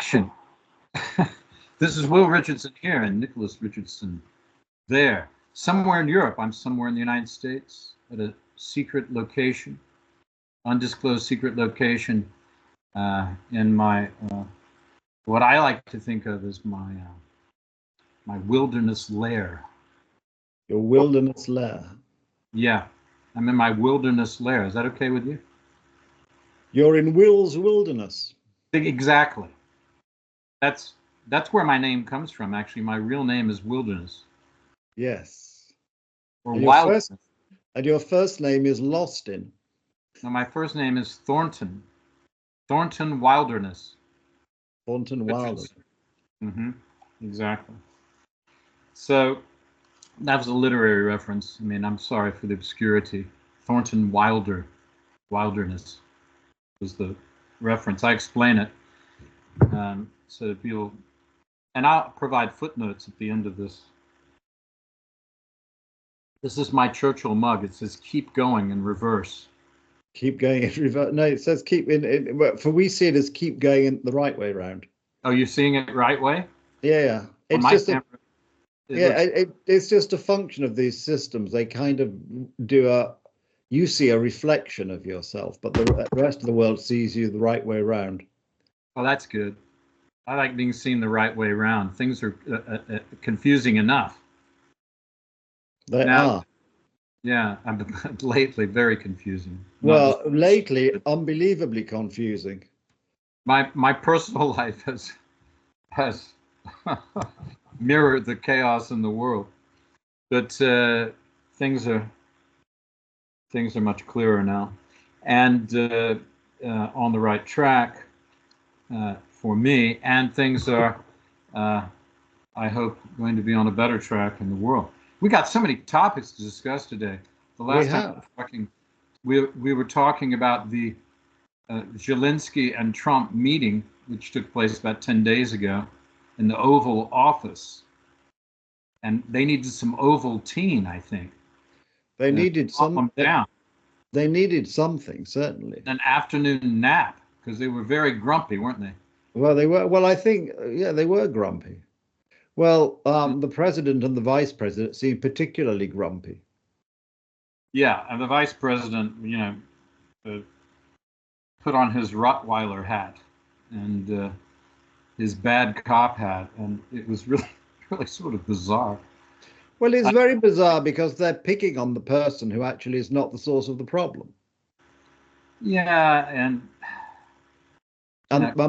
action. This is Will Richardson here and Nicholas Richardson there. Somewhere in Europe, I'm somewhere in the United States at a secret location, undisclosed secret location in my, what I like to think of as my wilderness lair. Your wilderness lair? Yeah, I'm in my wilderness lair. Is that okay with you? You're in Will's wilderness. Exactly. That's where my name comes from. Actually, my real name is Wilderness. Yes. Or Wilderness. And your first name is Lostin. No, my first name is Thornton. Thornton Wilderness. Thornton Wilderness. Mm-hmm. Exactly. So that was a literary reference. I mean, I'm sorry for the obscurity. Thornton Wilderness was the reference. I explain it so that people, and I'll provide footnotes at the end of this. This is my Churchill mug. It says "Keep going" in reverse. Keep going in reverse. No, it says keep in. For we see it as keep going in the right way round. Oh, you're seeing it right way? Yeah. It's just it's just a function of these systems. They kind of do you see a reflection of yourself, but the rest of the world sees you the right way around. Well, that's good. I like being seen the right way around. Things are confusing enough. They are. Yeah, lately very confusing. Well, lately, unbelievably confusing. My personal life has mirrored the chaos in the world, but things are much clearer now, and on the right track for me. And things are, I hope, going to be on a better track in the world. We got so many topics to discuss today. The last time we were talking about the Zelensky and Trump meeting, which took place about 10 days ago in the Oval Office. And they needed some Ovaltine, I think. They needed They needed something, certainly. An afternoon nap, because they were very grumpy, weren't they? Well, they were. Well, I think, yeah, they were grumpy. Well, the president and the vice president seemed particularly grumpy. Yeah, and the vice president, put on his Rottweiler hat and his bad cop hat, and it was really, really sort of bizarre. Well, it's very bizarre because they're picking on the person who actually is not the source of the problem. Yeah, and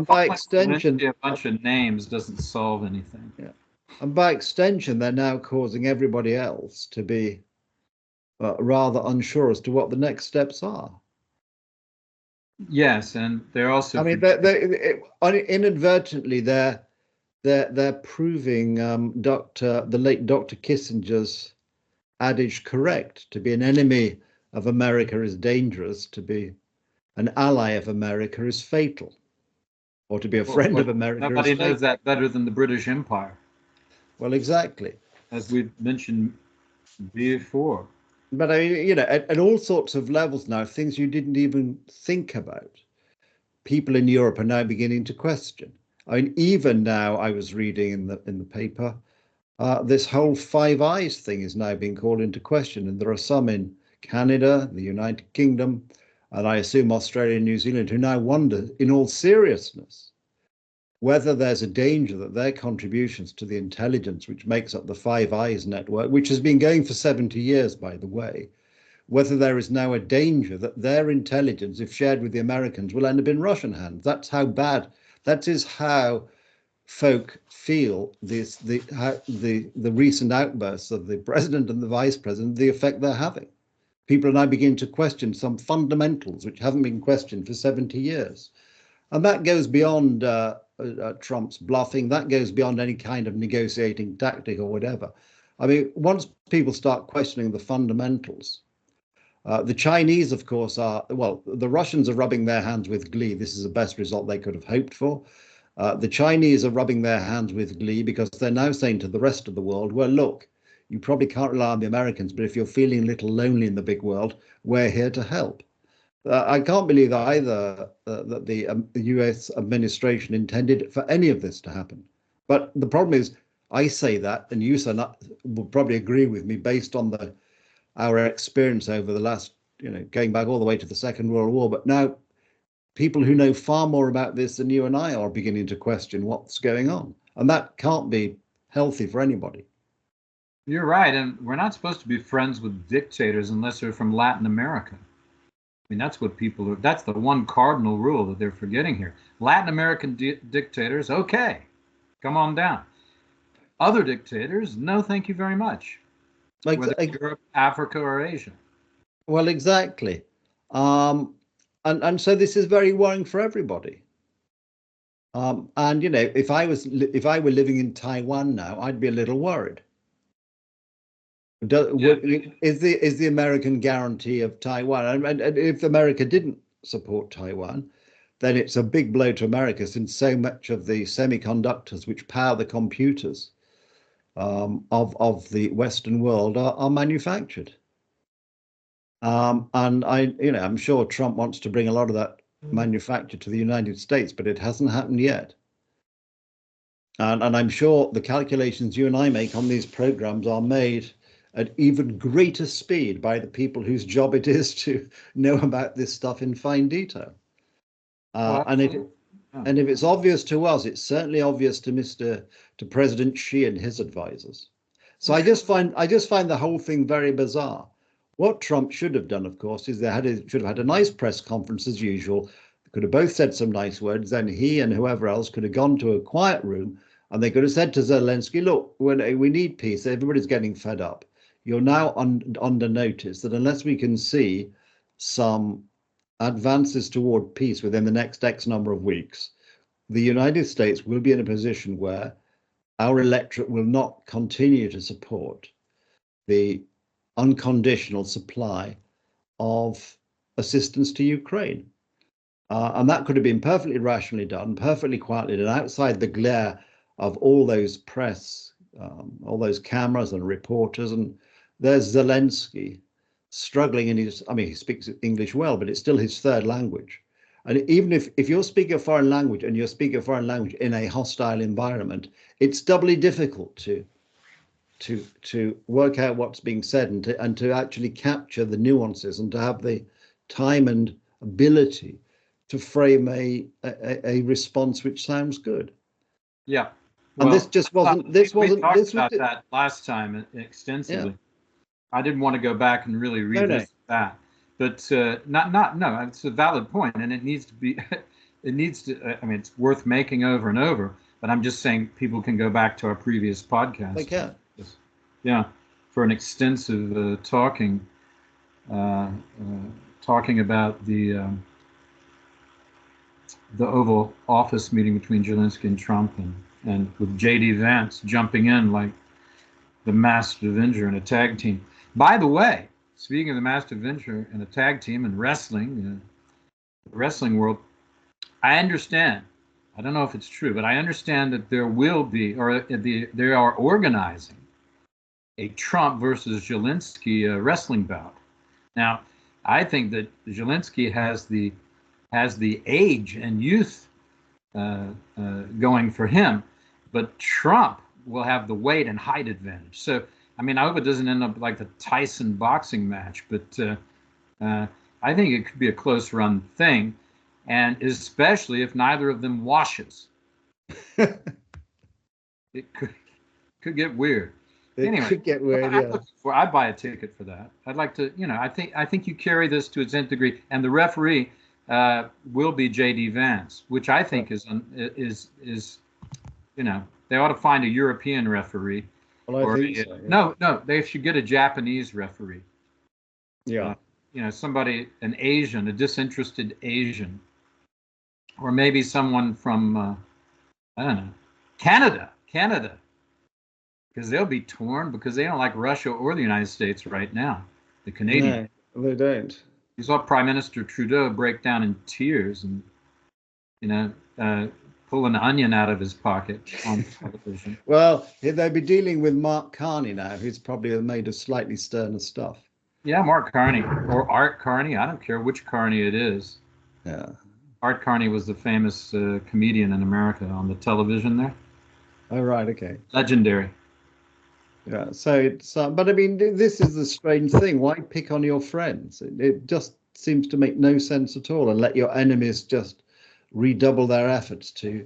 by extension, a bunch of names doesn't solve anything. Yeah, and by extension, they're now causing everybody else to be rather unsure as to what the next steps are. Yes, and they're also. I mean, inadvertently, they're proving the late Dr. Kissinger's adage correct. To be an enemy of America is dangerous. To be an ally of America is fatal. Or to be a friend of America. Nobody knows that better than the British Empire. Well, exactly. As we've mentioned before. But I mean, at all sorts of levels now, things you didn't even think about, people in Europe are now beginning to question. I mean, even now, I was reading in the paper, this whole Five Eyes thing is now being called into question, and there are some in Canada, the United Kingdom, and I assume Australia and New Zealand, who now wonder, in all seriousness, whether there's a danger that their contributions to the intelligence which makes up the Five Eyes network, which has been going for 70 years, by the way, whether there is now a danger that their intelligence, if shared with the Americans, will end up in Russian hands. That's how bad, that is how folk feel the recent outbursts of the president and the vice president, the effect they're having. People are now beginning to question some fundamentals which haven't been questioned for 70 years. And that goes beyond Trump's bluffing. That goes beyond any kind of negotiating tactic or whatever. I mean, once people start questioning the fundamentals, the Chinese, of course, the Russians are rubbing their hands with glee. This is the best result they could have hoped for. The Chinese are rubbing their hands with glee because they're now saying to the rest of the world, well, look, you probably can't rely on the Americans, but if you're feeling a little lonely in the big world, we're here to help. I can't believe either that the US administration intended for any of this to happen. But the problem is, I say that, and you will probably agree with me based on our experience over the last, going back all the way to the Second World War. But now people who know far more about this than you and I are beginning to question what's going on. And that can't be healthy for anybody. You're right. And we're not supposed to be friends with dictators unless they're from Latin America. I mean, that's what people are, that's the one cardinal rule that they're forgetting here. Latin American dictators, okay, come on down. Other dictators, no, thank you very much. Whether Europe, Africa, or Asia. Well, exactly. And so this is very worrying for everybody. And if I were living in Taiwan now, I'd be a little worried. Is the American guarantee of Taiwan, and if America didn't support Taiwan, then it's a big blow to America, since so much of the semiconductors which power the computers of the Western world are manufactured. And I'm sure Trump wants to bring a lot of that manufacture to the United States, but it hasn't happened yet. And I'm sure the calculations you and I make on these programs are made at even greater speed by the people whose job it is to know about this stuff in fine detail. And if it's obvious to us, it's certainly obvious to President Xi and his advisors. So I just find the whole thing very bizarre. What Trump should have done, of course, is should have had a nice press conference as usual. They could have both said some nice words. Then he and whoever else could have gone to a quiet room, and they could have said to Zelensky, "Look, we need peace. Everybody's getting fed up. You're now under notice that unless we can see some advances toward peace within the next X number of weeks, the United States will be in a position where our electorate will not continue to support the unconditional supply of assistance to Ukraine." And that could have been perfectly rationally done, perfectly quietly done, outside the glare of all those press, all those cameras and reporters. And there's Zelensky struggling in he speaks English well, but it's still his third language. And even if you're speaking a foreign language and you're speaking a foreign language in a hostile environment, it's doubly difficult to work out what's being said and to actually capture the nuances and to have the time and ability to frame a response which sounds good. Yeah. Well, and this just wasn't. This wasn't. We talked about that last time extensively. Yeah. I didn't want to go back and really revisit that, but no. It's a valid point, and it needs to be. It needs to. I mean, it's worth making over and over. But I'm just saying, people can go back to our previous podcast. They can. Yeah, for an extensive talking about the Oval Office meeting between Zelensky and Trump, and with J.D. Vance jumping in like the Master Avenger in a tag team. By the way, speaking of the Master Avenger in a tag team in wrestling, the wrestling world, I understand. I don't know if it's true, but I understand that there will be, or they are organizing a Trump versus Zelensky wrestling bout. Now, I think that Zelensky has the age and youth going for him, but Trump will have the weight and height advantage. So, I mean, I hope it doesn't end up like the Tyson boxing match, but I think it could be a close run thing, and especially if neither of them washes. It could get weird. It could get weird, yeah. I'd buy a ticket for that. I'd like to, I think you carry this to its nth degree, and the referee will be J.D. Vance, which I think is they ought to find a European referee. Well, I think so, yeah. No, they should get a Japanese referee. Yeah. Somebody, an Asian, a disinterested Asian, or maybe someone from I don't know, Canada, because they'll be torn because they don't like Russia or the United States right now. The Canadians. No, they don't. You saw Prime Minister Trudeau break down in tears and, pull an onion out of his pocket on television. Well, they'll be dealing with Mark Carney now, who's probably made of slightly sterner stuff. Yeah, Mark Carney or Art Carney. I don't care which Carney it is. Yeah. Art Carney was the famous comedian in America on the television there. Oh, right. Okay. Legendary. Yeah. So it's, but I mean, this is the strange thing. Why pick on your friends? It just seems to make no sense at all, and let your enemies just redouble their efforts to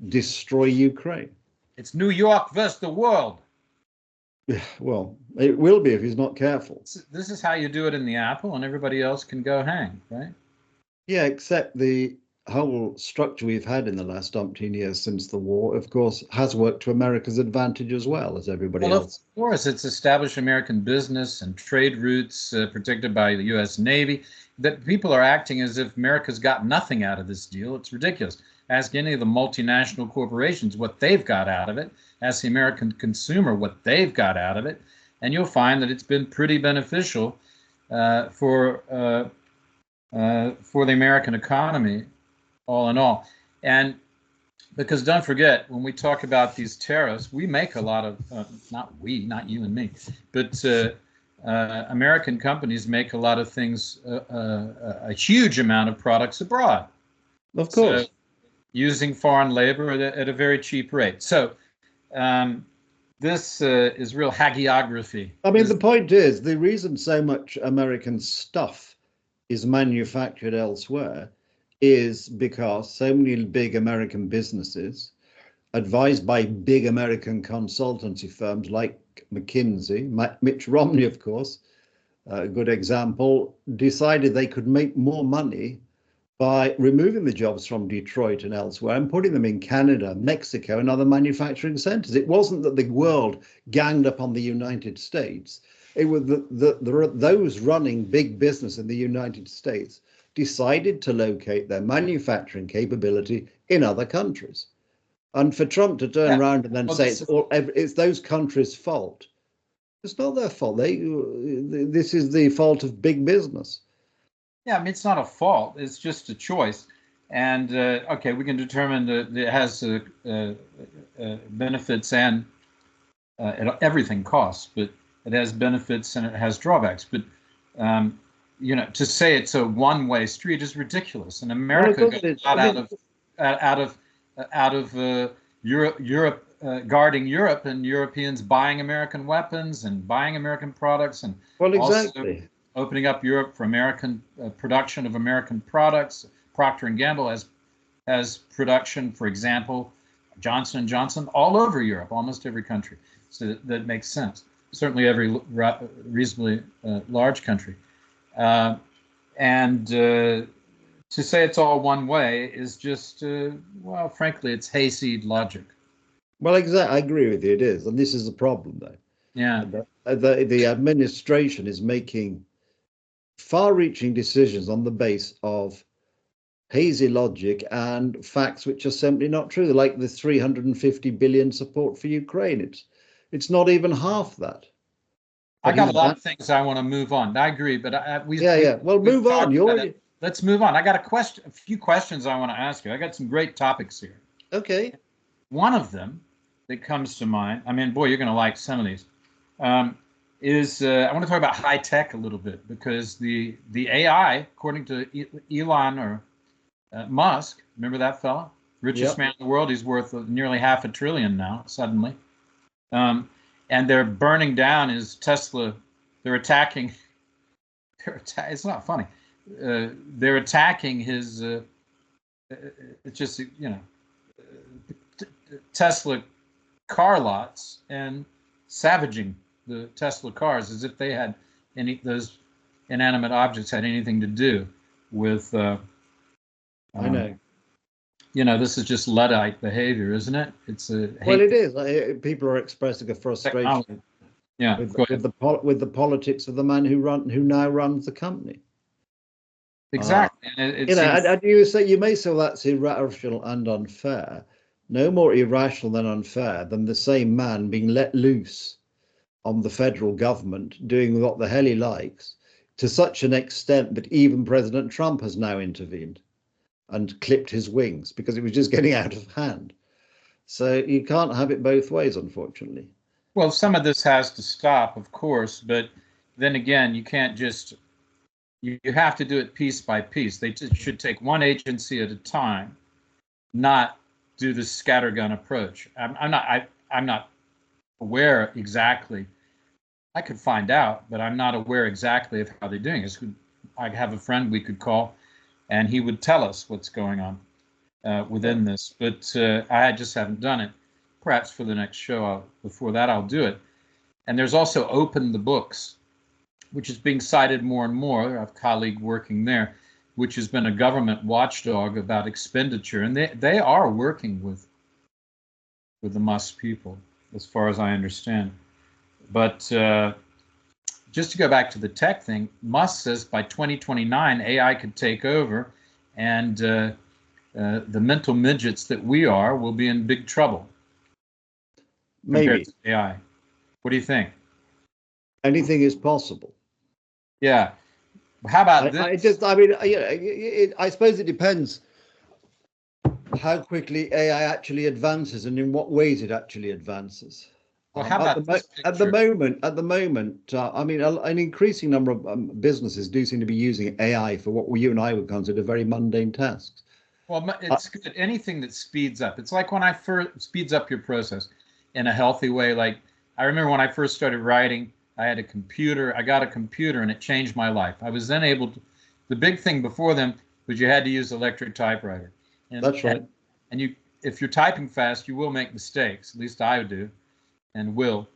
destroy Ukraine. It's New York versus the world. Yeah, well, it will be if he's not careful. This is how you do it in the Apple, and everybody else can go hang, right? Yeah, except the whole structure we've had in the last umpteen years since the war, of course, has worked to America's advantage as well as everybody Well, of else. course, it's established American business and trade routes protected by the U.S. Navy. That people are acting as if America's got nothing out of this deal. It's ridiculous. Ask any of the multinational corporations what they've got out of it. Ask the American consumer what they've got out of it, and you'll find that it's been pretty beneficial for the American economy, all in all. And because don't forget, when we talk about these tariffs, we make a lot of, not we, not you and me, but American companies make a lot of things, a huge amount of products abroad. Of So course. using foreign labor at a very cheap rate. So this is real hagiography. I mean, the point is, the reason so much American stuff is manufactured elsewhere is because so many big American businesses, advised by big American consultancy firms like McKinsey, Mitch Romney, of course, a good example, decided they could make more money by removing the jobs from Detroit and elsewhere and putting them in Canada, Mexico, and other manufacturing centers. It wasn't that the world ganged up on the United States. It was those running big business in the United States decided to locate their manufacturing capability in other countries. And for Trump to turn around and then say it's those countries' fault, it's not their fault. This is the fault of big business. Yeah, I mean, it's not a fault. It's just a choice. And okay, we can determine that it has benefits and everything costs, but it has benefits and it has drawbacks. But to say it's a one-way street is ridiculous. And America got out of Europe guarding Europe, and Europeans buying American weapons and buying American products, and exactly. Also opening up Europe for American production of American products. Procter & Gamble has production, for example, Johnson & Johnson, all over Europe, almost every country. So that makes sense. Certainly every reasonably large country. And to say it's all one way is just, well, frankly, it's hayseed logic. Well, exactly. I agree with you. It is. And this is the problem, though. Yeah. The administration is making far-reaching decisions on the base of hazy logic and facts which are simply not true, like the 350 billion support for Ukraine. It's not even half that. I got a lot of things I want to move on. I agree, but Well, move on. Let's move on. I got a few questions I want to ask you. I got some great topics here. Okay. One of them that comes to mind, I mean, boy, you're going to like some of these, is I want to talk about high tech a little bit, because the AI, according to Elon or Musk, remember that fella? Richest man in the world. He's worth nearly $500 billion now, suddenly. And they're burning down his Tesla. They're attacking. It's not funny. They're attacking his. It's just Tesla car lots and savaging the Tesla cars as if they had those inanimate objects had anything to do with. I know. This is just Luddite behavior, isn't it? It's a well, it is. People are expressing a frustration. Yeah, with the politics of the man who now runs the company. Exactly. You may say that's irrational and unfair. No more irrational than unfair than the same man being let loose on the federal government doing what the hell he likes, to such an extent that even President Trump has now intervened and clipped his wings because it was just getting out of hand. So you can't have it both ways, unfortunately. Well, some of this has to stop, of course, but then again, you can't just, you have to do it piece by piece. They should take one agency at a time, not do the scattergun approach. I'm not aware exactly. I could find out, but I'm not aware exactly of how they're doing it. I have a friend we could call, and he would tell us what's going on within this. But I just haven't done it. Perhaps for the next show, before that, I'll do it. And there's also Open the Books, which is being cited more and more. I have a colleague working there, which has been a government watchdog about expenditure. And they are working with the Musk people, as far as I understand. But just to go back to the tech thing, Musk says by 2029, AI could take over, and the mental midgets that we are will be in big trouble. Maybe. To AI. What do you think? Anything is possible. Yeah. How about this? I suppose it depends how quickly AI actually advances and in what ways it actually advances. Well, how about at the moment, I mean, an increasing number of businesses do seem to be using AI for what you and I would consider very mundane tasks. Well, it's good. Anything that speeds up. It's like when I first speeds up your process in a healthy way. Like I remember when I first started writing, I had a computer. I got a computer, and it changed my life. I was then able to. The big thing before them was you had to use electric typewriter. That's right. And if you're typing fast, you will make mistakes. At least I do. And will,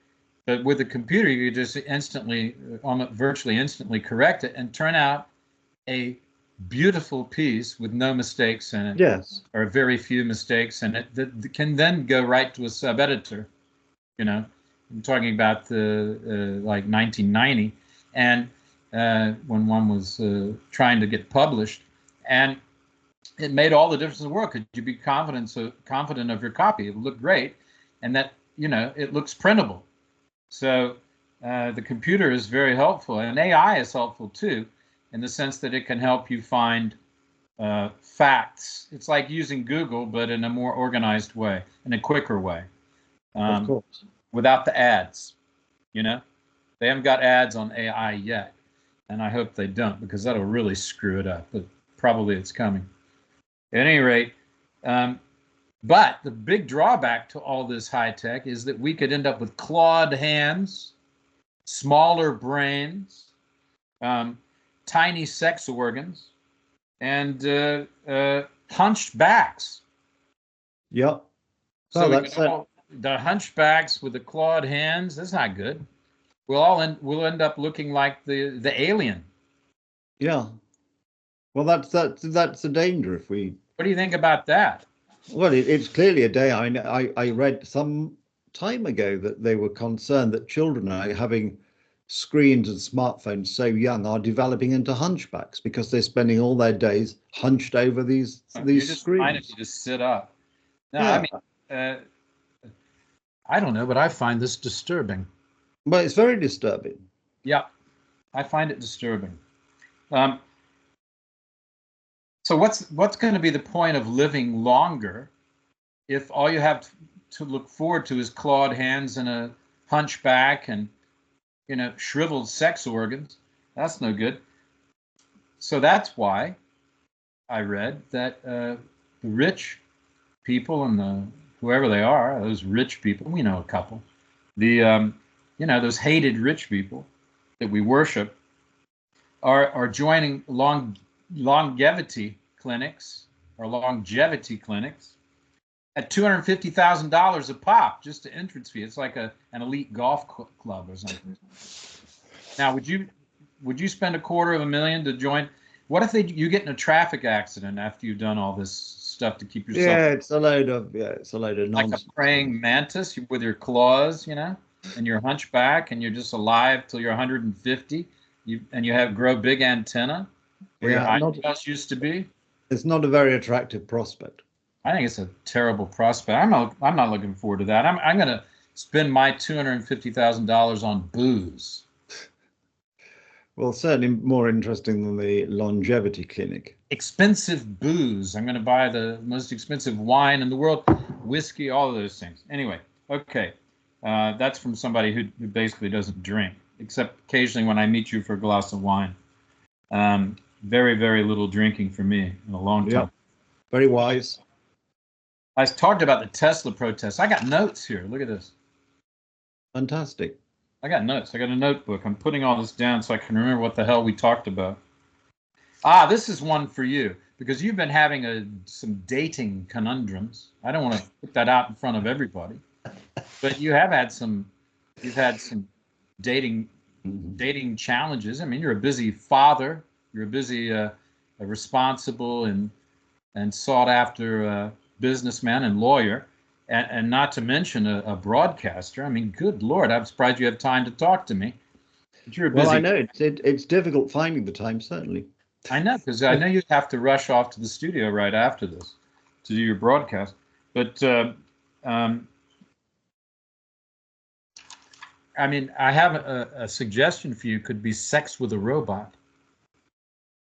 but with a computer, you just instantly, virtually instantly correct it and turn out a beautiful piece with no mistakes in it. Yes. Or very few mistakes in it that can then go right to a sub-editor. You know, I'm talking about the like 1990, and when one was trying to get published, and it made all the difference in the world. Could you be confident of your copy? It looked great, and that. It looks printable. So the computer is very helpful, and AI is helpful too, in the sense that it can help you find facts. It's like using Google, but in a more organized way, in a quicker way. Of course. Without the ads. They haven't got ads on AI yet, and I hope they don't, because that'll really screw it up, but probably it's coming. At any rate, but the big drawback to all this high tech is that we could end up with clawed hands, smaller brains, tiny sex organs, and hunched backs. Yep. So the hunchbacks with the clawed hands, that's not good. We'll end up looking like the alien. Yeah. Well, that's the danger if we. What do you think about that? Well, it's clearly a day. I read some time ago that they were concerned that children are having screens and smartphones so young are developing into hunchbacks because they're spending all their days hunched over these screens. You just sit up. No, yeah. I mean, I don't know, but I find this disturbing. Well, it's very disturbing. Yeah, I find it disturbing. So what's going to be the point of living longer if all you have to look forward to is clawed hands and a hunchback and shriveled sex organs? That's no good. So that's why I read that the rich people and whoever they are, those rich people, we know a couple, those hated rich people that we worship are joining longevity clinics at $250,000 a pop, just an entrance fee. It's like an elite golf club or something. Now, would you spend $250,000 to join? What if you get in a traffic accident after you've done all this stuff to keep yourself? Yeah, it's a load of nonsense. Like a praying mantis with your claws, and your hunchback, and you're just alive till you're 150. And you grow big antenna where your eyebrows used to be. It's not a very attractive prospect. I think it's a terrible prospect. I'm not looking forward to that. I'm going to spend my $250,000 on booze. Well, certainly more interesting than the longevity clinic. Expensive booze. I'm going to buy the most expensive wine in the world, whiskey, all of those things. Anyway, okay. That's from somebody who basically doesn't drink. except occasionally when I meet you for a glass of wine. Very, very little drinking for me in a long time. Yep. Very wise. I talked about the Tesla protests. I got notes here. Look at this. Fantastic. I got notes. I got a notebook. I'm putting all this down so I can remember what the hell we talked about. This is one for you because you've been having some dating conundrums. I don't want to put that out in front of everybody, but you have had some. You've had some dating challenges. I mean, you're a busy father. You're a busy, a responsible and sought after businessman and lawyer, and not to mention a broadcaster. I mean, good Lord, I'm surprised you have time to talk to me. But you're a busy. Well, I know it's difficult finding the time, certainly. I know, because I know you have to rush off to the studio right after this to do your broadcast. But I mean, I have a suggestion for you. Could be sex with a robot.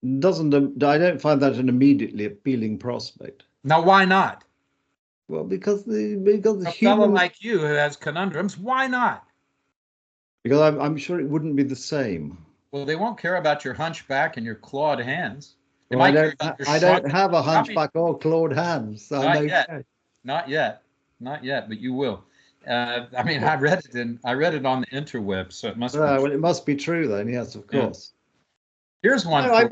I don't find that an immediately appealing prospect. Now, why not? Well, because the A fellow like you who has conundrums, why not? Because I'm sure it wouldn't be the same. Well, they won't care about your hunchback and your clawed hands. Well, I don't have a hunchback or clawed hands. So not yet, but you will. I mean, I read it on the interweb, so it must. Well, it must be true then. Yes, of course. Yeah. Here's one. No, I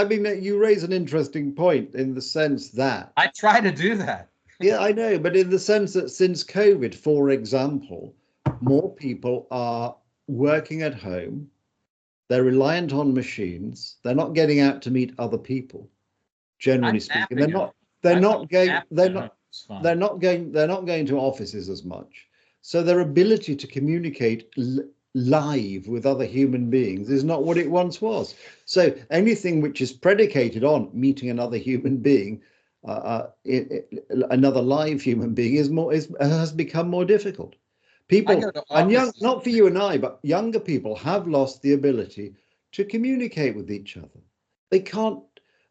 mean, you raise an interesting point in the sense that I try to do that. Yeah, I know, but in the sense that since COVID, for example, more people are working at home. They're reliant on machines. They're not getting out to meet other people. Generally speaking, they're not going to offices as much. So their ability to communicate live with other human beings is not what it once was. So anything which is predicated on meeting another human being, another live human being, has become more difficult. People, and not for you and I, but younger people have lost the ability to communicate with each other. They can't.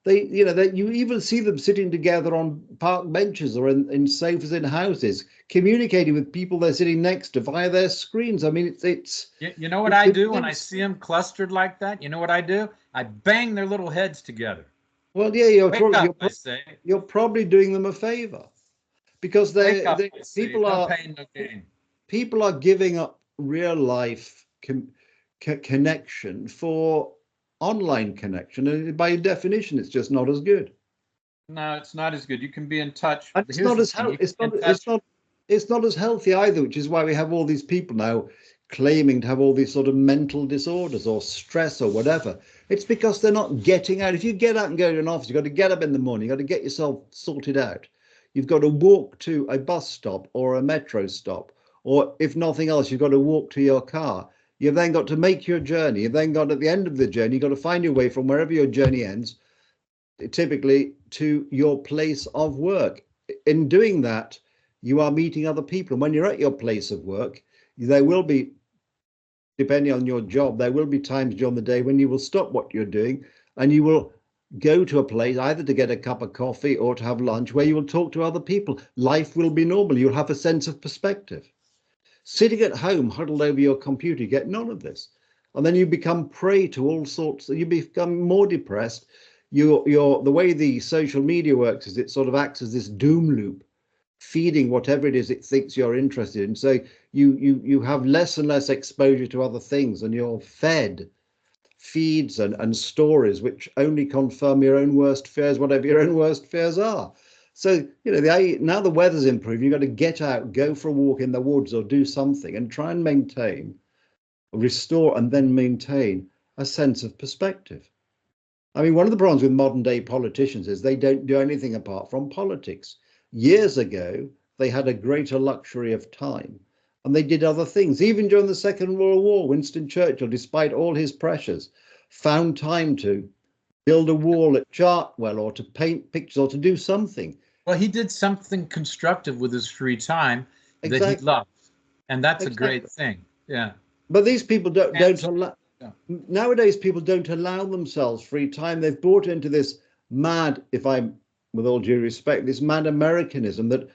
You even see them sitting together on park benches or in sofas in houses, communicating with people they're sitting next to via their screens. I mean, it's. You know what I do when I see them clustered like that? You know what I do? I bang their little heads together. Well, yeah, you're probably doing them a favor, because people are giving up real life connection for online connection, and by definition, it's just not as good. No, it's not as good. You can be in touch. It's not as it's not as healthy either, which is why we have all these people now claiming to have all these sort of mental disorders or stress or whatever. It's because they're not getting out. If you get out and go to an office, you've got to get up in the morning, you've got to get yourself sorted out. You've got to walk to a bus stop or a metro stop, or if nothing else, you've got to walk to your car. You've then got to make your journey. You've then got, at the end of the journey, you've got to find your way from wherever your journey ends, typically to your place of work. In doing that, you are meeting other people. And when you're at your place of work, there will be, depending on your job, there will be times during the day when you will stop what you're doing and you will go to a place either to get a cup of coffee or to have lunch where you will talk to other people. Life will be normal. You'll have a sense of perspective. Sitting at home, huddled over your computer, you get none of this. And then you become prey to all sorts, you become more depressed. The way the social media works is it sort of acts as this doom loop, feeding whatever it is it thinks you're interested in. So you have less and less exposure to other things, and you're fed feeds and stories which only confirm your own worst fears, whatever your own worst fears are. So, now the weather's improved, you've got to get out, go for a walk in the woods or do something and try and restore and then maintain a sense of perspective. I mean, one of the problems with modern day politicians is they don't do anything apart from politics. Years ago, they had a greater luxury of time and they did other things. Even during the Second World War, Winston Churchill, despite all his pressures, found time to build a wall at Chartwell or to paint pictures or to do something. Well, he did something constructive with his free time that he loved. And that's a great thing. Yeah. But these people don't allow. Yeah. Nowadays, people don't allow themselves free time. They've brought into this mad, with all due respect, this mad Americanism that,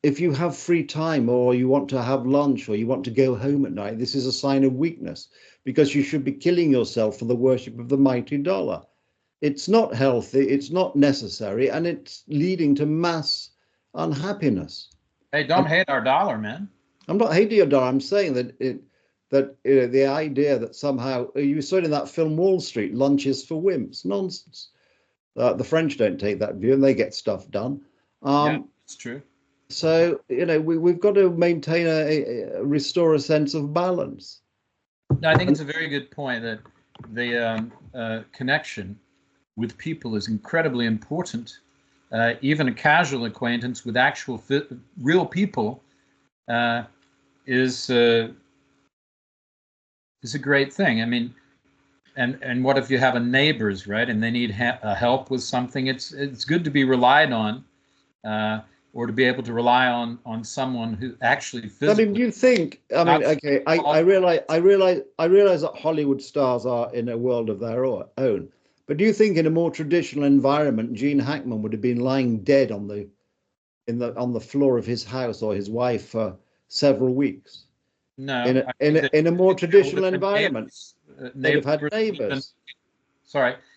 if you have free time or you want to have lunch or you want to go home at night, this is a sign of weakness because you should be killing yourself for the worship of the mighty dollar. It's not healthy, it's not necessary, and it's leading to mass unhappiness. Hey, don't hate our dollar, man. I'm not hating your dollar. I'm saying that the idea that somehow you saw in that film Wall Street, lunch is for wimps, nonsense. The French don't take that view, and they get stuff done. Yeah, it's true. So we've got to maintain restore a sense of balance. I think it's a very good point that the connection with people is incredibly important. Even a casual acquaintance with actual real people is a great thing. I mean, and what if you have a neighbors, right, and they need help with something? It's good to be relied on, or to be able to rely on someone who actually physically. I mean, do you think? I mean, okay, I realize that Hollywood stars are in a world of their own. But do you think in a more traditional environment, Gene Hackman would have been lying dead on the floor of his house or his wife for several weeks? No. In a more traditional environment, they'd have had neighbors.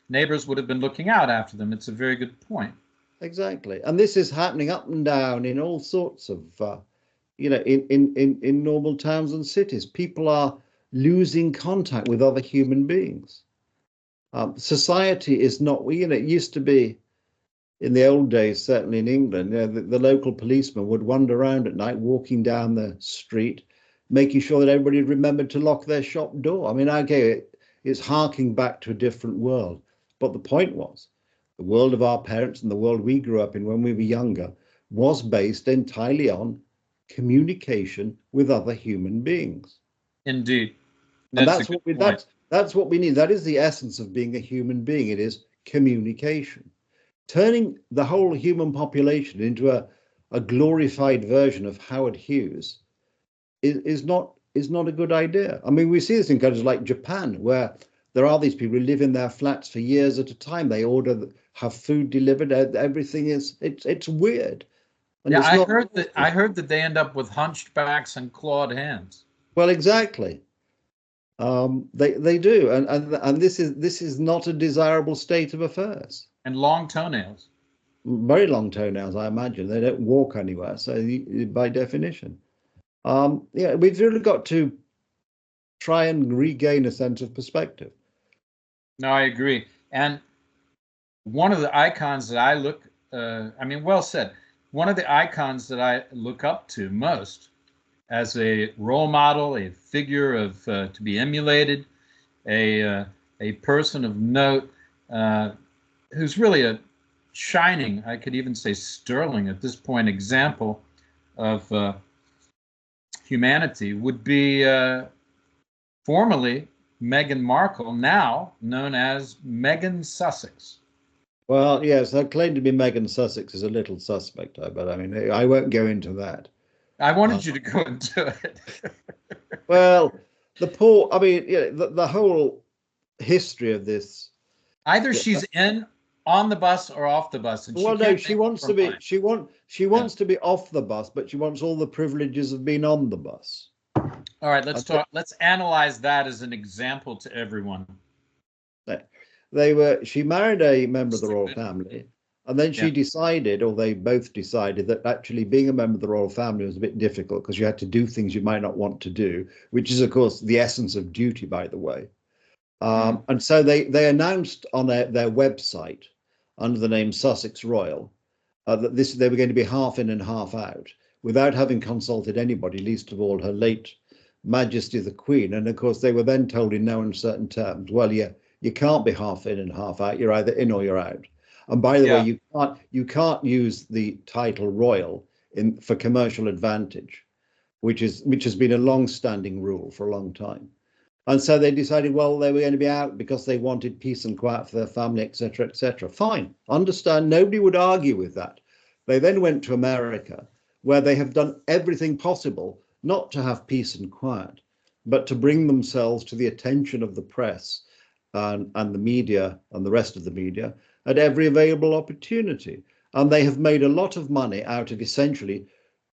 Neighbors would have been looking out after them. It's a very good point. Exactly, and this is happening up and down in all sorts of, in normal towns and cities. People are losing contact with other human beings. Society is not, it used to be in the old days, certainly in England, the local policeman would wander around at night, walking down the street, making sure that everybody remembered to lock their shop door. I mean, okay, it's harking back to a different world, but the point was, the world of our parents and the world we grew up in when we were younger was based entirely on communication with other human beings. Indeed. That's what we need. That is the essence of being a human being. It is communication. Turning the whole human population into a glorified version of Howard Hughes is not a good idea. I mean, we see this in countries like Japan, where there are these people who live in their flats for years at a time. They have food delivered. Everything it's weird. And yeah, I heard that they end up with hunched backs and clawed hands. Well, exactly. They do, and this is not a desirable state of affairs. And long toenails. Very long toenails, I imagine. They don't walk anywhere, so by definition. Yeah, we've really got to try and regain a sense of perspective. No, I agree. And one of the icons that I look, well said. One of the icons that I look up to most as a role model, a figure of to be emulated, a person of note, who's really a shining, I could even say sterling at this point, example of humanity would be formerly Meghan Markle, now known as Meghan Sussex. Well, yes, her claim to be Meghan Sussex is a little suspect, but I mean, I won't go into that. I wanted you to go into it. Well, the whole history of this. Either she's on the bus or off the bus. And well, no, she wants to be. She wants to be off the bus, but she wants all the privileges of being on the bus. All right, let's talk. Let's analyze that as an example to everyone. She married a member of the royal family, and then she decided, or they both decided, that actually being a member of the royal family was a bit difficult because you had to do things you might not want to do, which is, of course, the essence of duty, by the way. And so they announced on their website under the name Sussex Royal that they were going to be half in and half out, without having consulted anybody, least of all her late Majesty the Queen. And of course, they were then told in no uncertain terms, well, you can't be half in and half out. You're either in or you're out. And by the way, you can't use the title royal for commercial advantage, which has been a long-standing rule for a long time. And so they decided, well, they were going to be out because they wanted peace and quiet for their family, etc., etc. Fine, understand. Nobody would argue with that. They then went to America, where they have done everything possible not to have peace and quiet, but to bring themselves to the attention of the press and the media and the rest of the media at every available opportunity. And they have made a lot of money out of essentially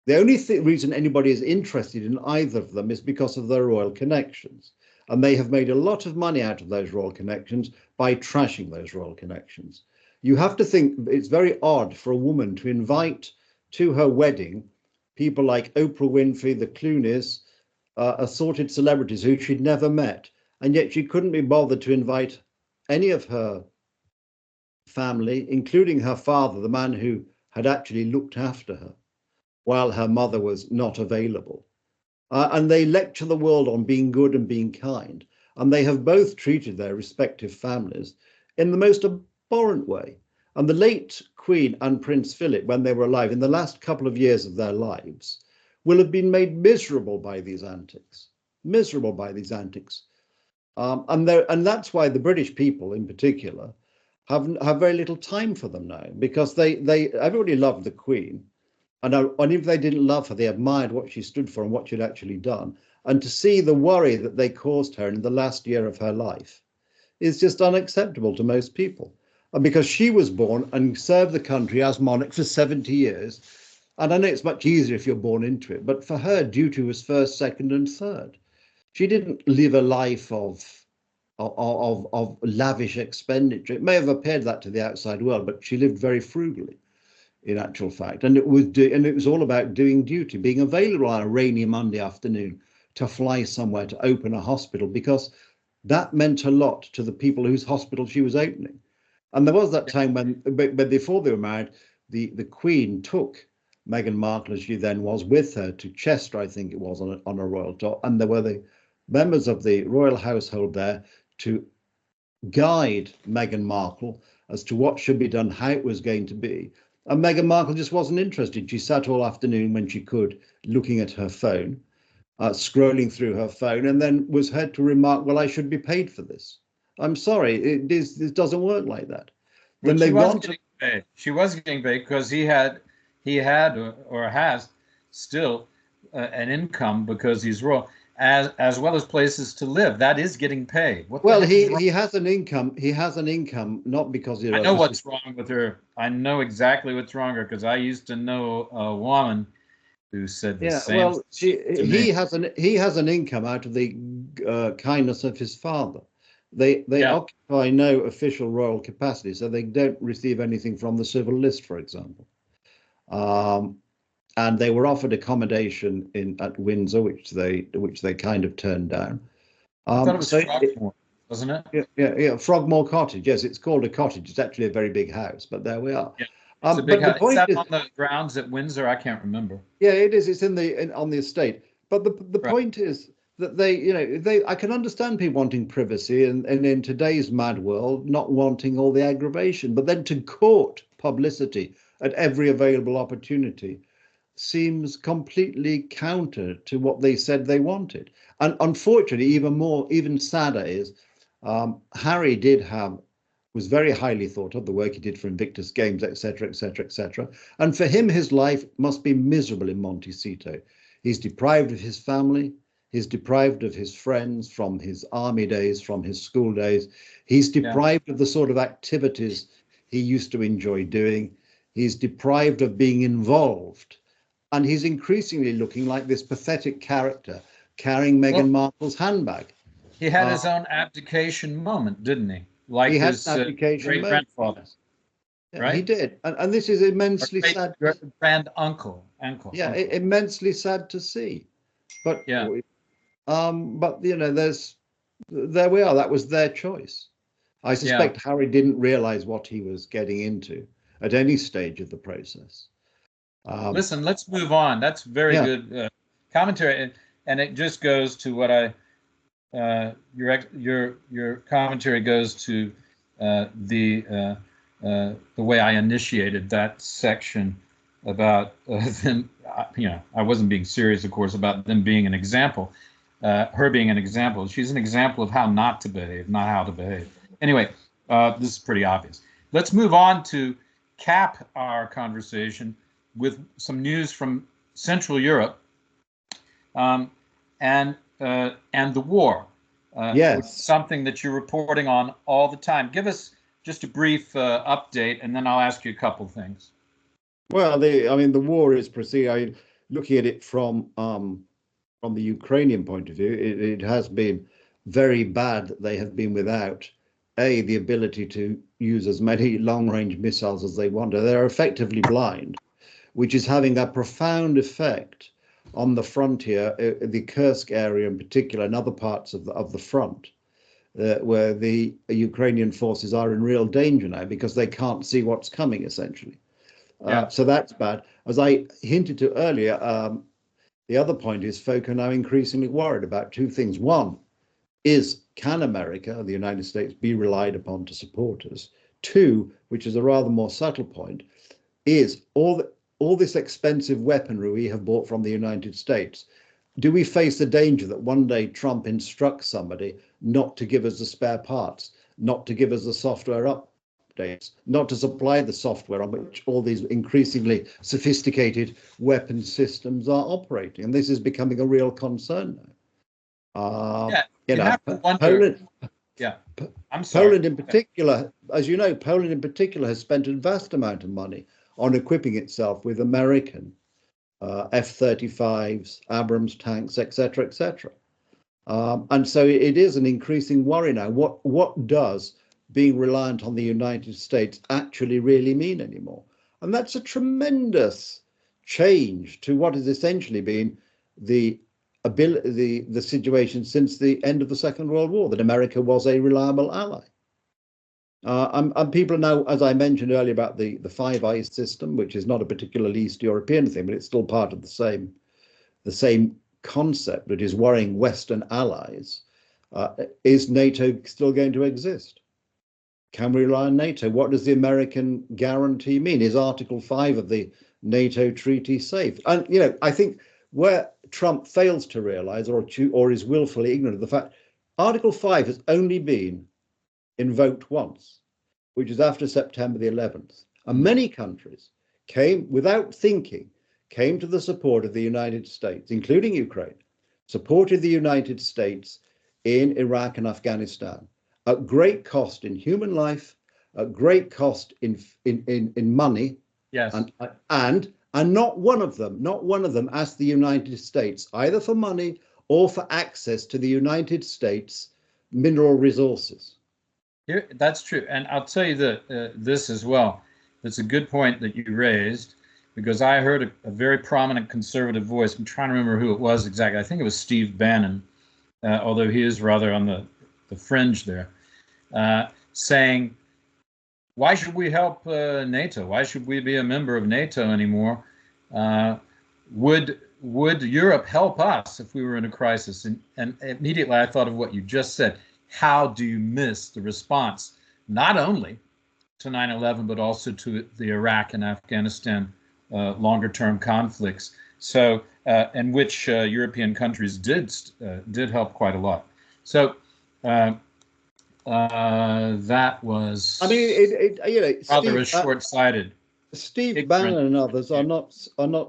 The only reason anybody is interested in either of them is because of their royal connections. And they have made a lot of money out of those royal connections by trashing those royal connections. You have to think it's very odd for a woman to invite to her wedding people like Oprah Winfrey, the Clooneys, assorted celebrities who she'd never met. And yet she couldn't be bothered to invite any of her family, including her father, the man who had actually looked after her while her mother was not available. And they lecture the world on being good and being kind. And they have both treated their respective families in the most abhorrent way. And the late Queen and Prince Philip, when they were alive, in the last couple of years of their lives, will have been made miserable by these antics, miserable by these antics. And that's why the British people in particular have very little time for them now, because everybody loved the Queen. And if they didn't love her, they admired what she stood for and what she'd actually done. And to see the worry that they caused her in the last year of her life is just unacceptable to most people. And because she was born and served the country as monarch for 70 years, and I know it's much easier if you're born into it, but for her, duty was first, second, and third. She didn't live a life of lavish expenditure. It may have appeared that to the outside world, but she lived very frugally, in actual fact, and it was all about doing duty, being available on a rainy Monday afternoon to fly somewhere to open a hospital, because that meant a lot to the people whose hospital she was opening. And there was that time when, but before they were married, the Queen took Meghan Markle, as she then was, with her to Chester, I think it was, on a royal tour, and there were the members of the royal household there to guide Meghan Markle as to what should be done, how it was going to be. And Meghan Markle just wasn't interested. She sat all afternoon when she could, looking at her phone, scrolling through her phone, and then was heard to remark, well, I should be paid for this. I'm sorry, this doesn't work like that. Then they want to paid. She was getting paid because he had or has still an income because he's royal, as well as places to live. That is getting paid. Well, he has an income. He has an income not because I know what's wrong with her. I know exactly what's wrong with her, because I used to know a woman who said the same. Well, he has an income out of the kindness of his father. They occupy no official royal capacity, so they don't receive anything from the civil list, for example. And they were offered accommodation at Windsor, which they kind of turned down. I thought it was Frogmore, wasn't it? Yeah, Frogmore Cottage. Yes, it's called a cottage. It's actually a very big house, but there we are. Yeah. It's a big house. Is that on the grounds at Windsor? I can't remember. Yeah, it is. It's on the estate. But the point is that I can understand people wanting privacy and in today's mad world not wanting all the aggravation, but then to court publicity at every available opportunity seems completely counter to what they said they wanted. And unfortunately, even sadder is Harry was very highly thought of, the work he did for Invictus Games, etc., etc., etc. And for him, his life must be miserable in Montecito. He's deprived of his family. He's deprived of his friends from his army days, from his school days. He's deprived of the sort of activities he used to enjoy doing. He's deprived of being involved. And he's increasingly looking like this pathetic character carrying Meghan Markle's handbag. He had his own abdication moment, didn't he? Like he his great-grandfather. Yeah, right? He did. And this is immensely sad. Grand-uncle. Immensely sad to see. But there we are. That was their choice. I suspect Harry didn't realize what he was getting into at any stage of the process. Listen, let's move on. That's very good commentary, and it just goes to what your commentary goes to the way I initiated that section about them. I wasn't being serious, of course, about them being an example, her being an example. She's an example of how not to behave, not how to behave. Anyway, this is pretty obvious. Let's move on to cap our conversation with some news from Central Europe and the war. Which is something that you're reporting on all the time. Give us just a brief update, and then I'll ask you a couple things. Well, the war is proceeding. looking at it from the Ukrainian point of view, it has been very bad that they have been without the ability to use as many long-range missiles as they want. They're effectively blind, which is having a profound effect on the frontier, the Kursk area in particular, and other parts of the front, where the Ukrainian forces are in real danger now because they can't see what's coming, essentially. So that's bad. As I hinted to earlier, the other point is folk are now increasingly worried about two things. One is, can America, the United States, be relied upon to support us? Two, which is a rather more subtle point, is all this expensive weaponry we have bought from the United States. Do we face the danger that one day Trump instructs somebody not to give us the spare parts, not to give us the software updates, not to supply the software on which all these increasingly sophisticated weapon systems are operating? And this is becoming a real concern now. You have to wonder. I'm sorry. Poland in particular, as you know, Poland in particular has spent a vast amount of money on equipping itself with American F-35s, Abrams tanks, etc., etc. And so it is an increasing worry now. What does being reliant on the United States actually really mean anymore? And that's a tremendous change to what has essentially been the situation since the end of the Second World War, that America was a reliable ally. And people are now, as I mentioned earlier, about the Five Eyes system, which is not a particularly East European thing, but it's still part of the same concept that is worrying Western allies. Is NATO still going to exist? Can we rely on NATO? What does the American guarantee mean? Is Article 5 of the NATO treaty safe? And, you know, I think where Trump fails to realize or is willfully ignorant of the fact, Article 5 has only been invoked once, which is after September the 11th. And many countries without thinking, came to the support of the United States, including Ukraine, supported the United States in Iraq and Afghanistan at great cost in human life, at great cost in money. Yes. And not one of them asked the United States either for money or for access to the United States mineral resources. That's true. And I'll tell you this as well. It's a good point that you raised, because I heard a very prominent conservative voice. I'm trying to remember who it was exactly. I think it was Steve Bannon, although he is rather on the fringe there, saying, why should we help NATO? Why should we be a member of NATO anymore? Would Europe help us if we were in a crisis? And immediately I thought of what you just said. How do you miss the response, not only to 9/11, but also to the Iraq and Afghanistan longer-term conflicts? So, in which European countries did help quite a lot. So that was, I mean, rather short-sighted. Steve Bannon and others are not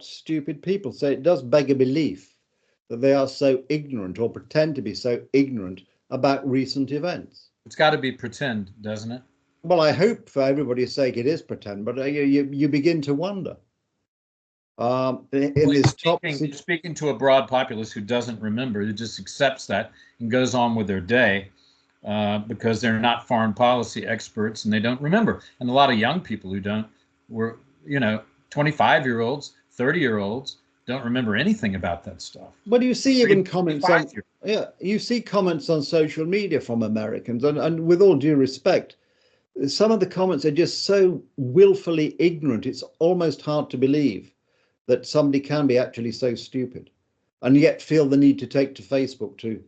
stupid people. So it does beg a belief that they are so ignorant, or pretend to be so ignorant, about recent events. It's got to be pretend, doesn't it? Well, I hope for everybody's sake it is pretend, but you begin to wonder. You're speaking to a broad populace who doesn't remember, who just accepts that and goes on with their day because they're not foreign policy experts and they don't remember. And a lot of young people who 25-year-olds, 30-year-olds don't remember anything about that stuff. Well, you see even comments on you see comments on social media from Americans, and with all due respect, some of the comments are just so willfully ignorant. It's almost hard to believe that somebody can be actually so stupid, and yet feel the need to take to Facebook to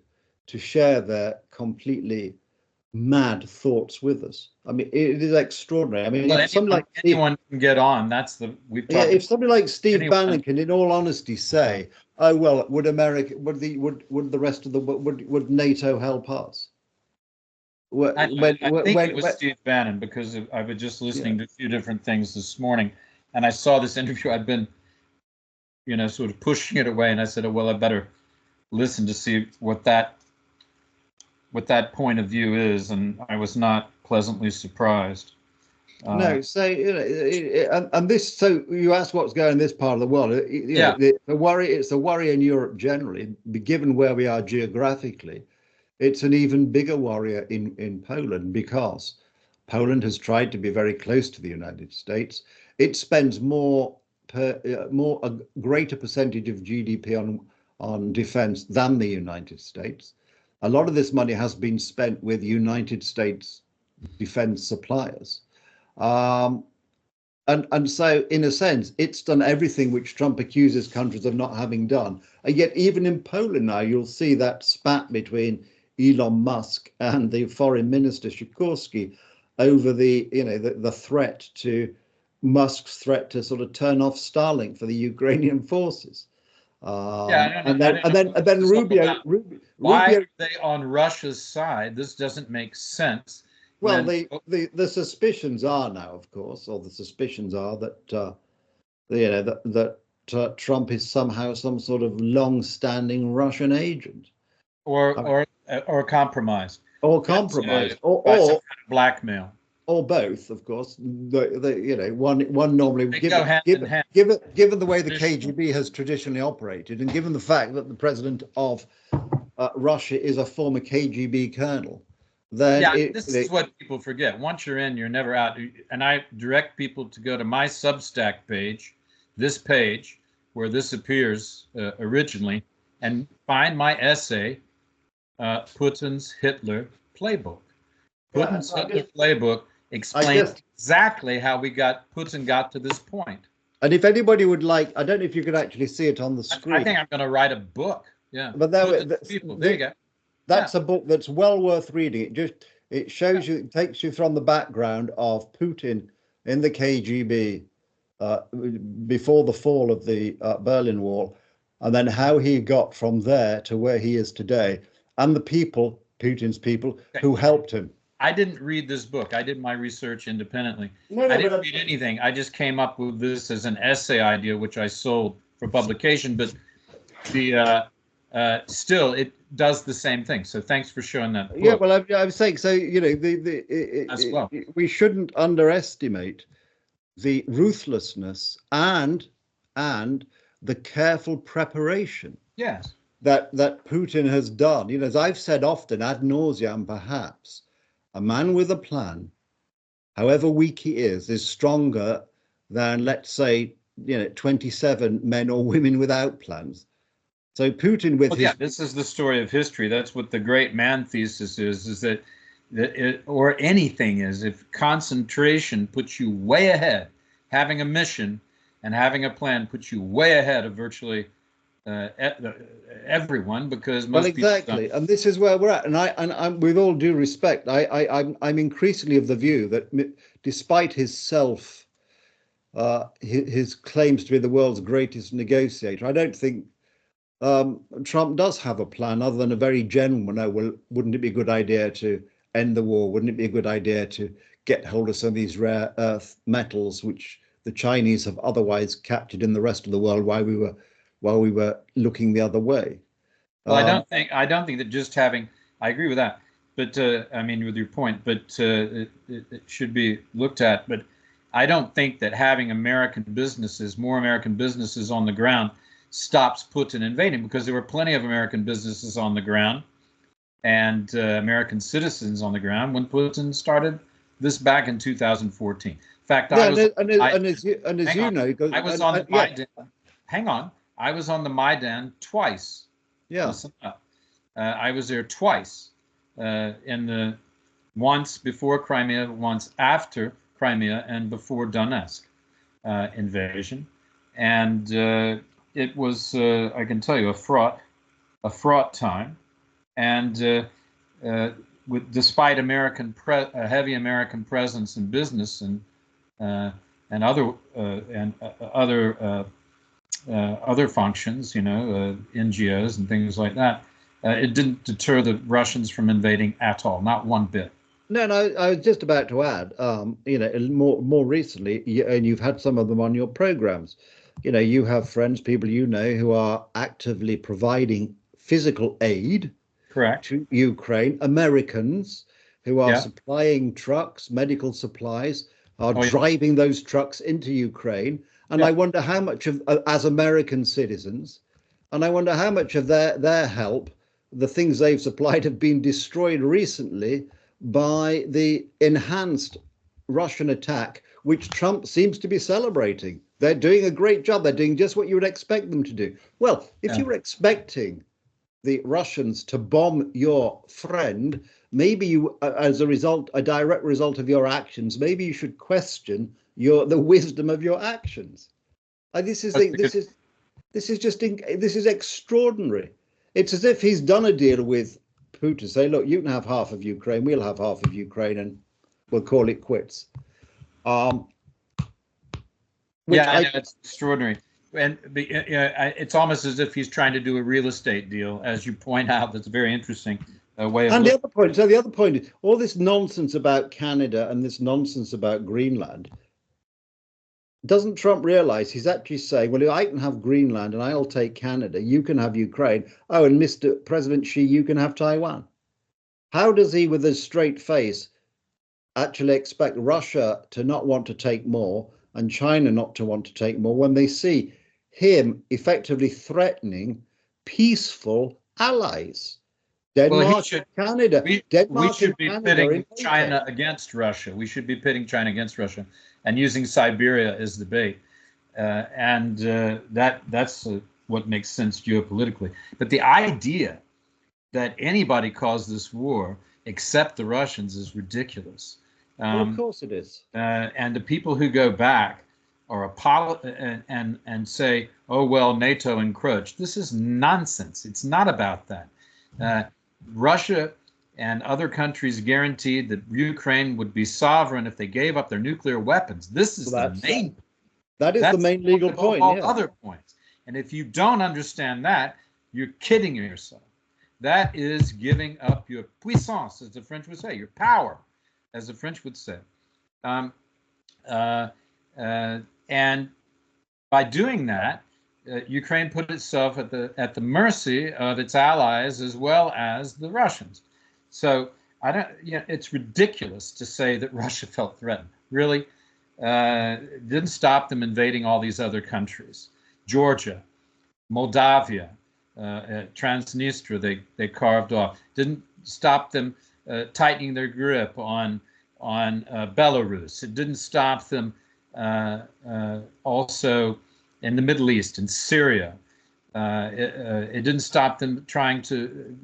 share their completely mad thoughts with us. I mean, it is extraordinary. I mean, well, anyone can get on. If somebody like Steve Bannon can, in all honesty, say, "Oh well, would the rest of the would NATO help us?" I think it was Steve Bannon, because I was just listening to a few different things this morning, and I saw this interview. I'd been, sort of pushing it away, and I said, "Oh well, I better listen to see what that point of view is," and I was not pleasantly surprised. No, so and this. So you asked what's going in this part of the world. Yeah. The worry. It's a worry in Europe generally, given where we are geographically. It's an even bigger worry in Poland because Poland has tried to be very close to the United States. It spends a greater percentage of GDP on defense than the United States. A lot of this money has been spent with United States defense suppliers. And so, in a sense, it's done everything which Trump accuses countries of not having done. And yet, even in Poland now, you'll see that spat between Elon Musk and the foreign minister Sikorski over the threat to Musk's threat to sort of turn off Starlink for the Ukrainian forces. Yeah, And then Rubio. Why are they on Russia's side? This doesn't make sense. Well, the suspicions are now, of course, or the suspicions are that Trump is somehow some sort of long-standing Russian agent, or compromised, or compromised, or by some kind of blackmail, or both, of course. One normally given the way the KGB has traditionally operated, and given the fact that the president of Russia is a former KGB colonel. Then this is what people forget. Once you're in, you're never out. And I direct people to go to my Substack page, this page where this appears originally, and find my essay, Putin's Hitler Playbook. Putin's Hitler Playbook explains exactly how Putin got to this point. And if anybody would like, I don't know if you could actually see it on the screen. I think I'm going to write a book. Yeah, but there you go. That's a book that's well worth reading. It shows you, it takes you from the background of Putin in the KGB before the fall of the Berlin Wall, and then how he got from there to where he is today, and the people, Putin's people, who helped him. I didn't read this book. I did my research independently. I didn't read anything. I just came up with this as an essay idea, which I sold for publication. But still, it does the same thing. So thanks for showing that book. Yeah, well, I was saying, so we shouldn't underestimate the ruthlessness and the careful preparation. Yes. That Putin has done. As I've said often, ad nauseam, perhaps, a man with a plan, however weak he is stronger than, let's say, 27 men or women without plans. So Putin this is the story of history. That's what the great man thesis is that or anything is, if concentration puts you way ahead, having a mission and having a plan puts you way ahead of virtually everyone, because most exactly, and this is where we're at. And I'm with all due respect, I'm increasingly of the view that despite his claims to be the world's greatest negotiator, I don't think Trump does have a plan other than a very general one. Oh, well, wouldn't it be a good idea to end the war? Wouldn't it be a good idea to get hold of some of these rare earth metals which the Chinese have otherwise captured in the rest of the world while we were looking the other way? Well, I don't think that just having, I agree with that, but I mean, with your point, but it should be looked at. But I don't think that having more American businesses on the ground stops Putin invading, because there were plenty of American businesses on the ground and American citizens on the ground when Putin started this back in 2014. In fact, I was on the Maidan. Hang on, I was on the Maidan twice. Yeah, I was there twice. Once before Crimea, once after Crimea, and before Donetsk invasion, and it was, I can tell you, a fraught time, and despite heavy American presence in business and other functions, NGOs and things like that, it didn't deter the Russians from invading at all, not one bit. No, I was just about to add, more recently, and you've had some of them on your programs. You have friends, people who are actively providing physical aid, correct, to Ukraine. Americans who are supplying trucks, medical supplies, are driving those trucks into Ukraine. And I wonder how much of, as American citizens, and I wonder how much of their help, the things they've supplied, have been destroyed recently by the enhanced Russian attack, which Trump seems to be celebrating. They're doing a great job. They're doing just what you would expect them to do. Well, if you were expecting the Russians to bomb your friend, maybe you, as a result, a direct result of your actions, maybe you should question the wisdom of your actions. This is extraordinary. It's as if he's done a deal with Putin. Say, look, you can have half of Ukraine, we'll have half of Ukraine, and we'll call it quits. It's extraordinary. And it's almost as if he's trying to do a real estate deal, as you point out. That's a very interesting way of. And the other point is all this nonsense about Canada and this nonsense about Greenland. Doesn't Trump realize he's actually saying, well, I can have Greenland and I'll take Canada. You can have Ukraine. Oh, and Mr. President Xi, you can have Taiwan. How does he, with a straight face, actually expect Russia to not want to take more and China not to want to take more when they see him effectively threatening peaceful allies? Denmark, Canada. We should be pitting China against Russia. We should be pitting China against Russia and using Siberia as the bait. That's what makes sense geopolitically. But the idea that anybody caused this war except the Russians is ridiculous. Well, of course it is. And the people who go back are and say, oh, well, NATO encroached. This is nonsense. It's not about that. Russia and other countries guaranteed that Ukraine would be sovereign if they gave up their nuclear weapons. This is the main. That is the main legal point. All other points. And if you don't understand that, you're kidding yourself. That is giving up your puissance, as the French would say, your power, as the French would say. And by doing that, Ukraine put itself at the mercy of its allies as well as the Russians. So it's ridiculous to say that Russia felt threatened. Really, didn't stop them invading all these other countries. Georgia, Moldavia, Transnistria, they carved off. Didn't stop them tightening their grip on Belarus. It didn't stop them also in the Middle East, in Syria. It didn't stop them trying to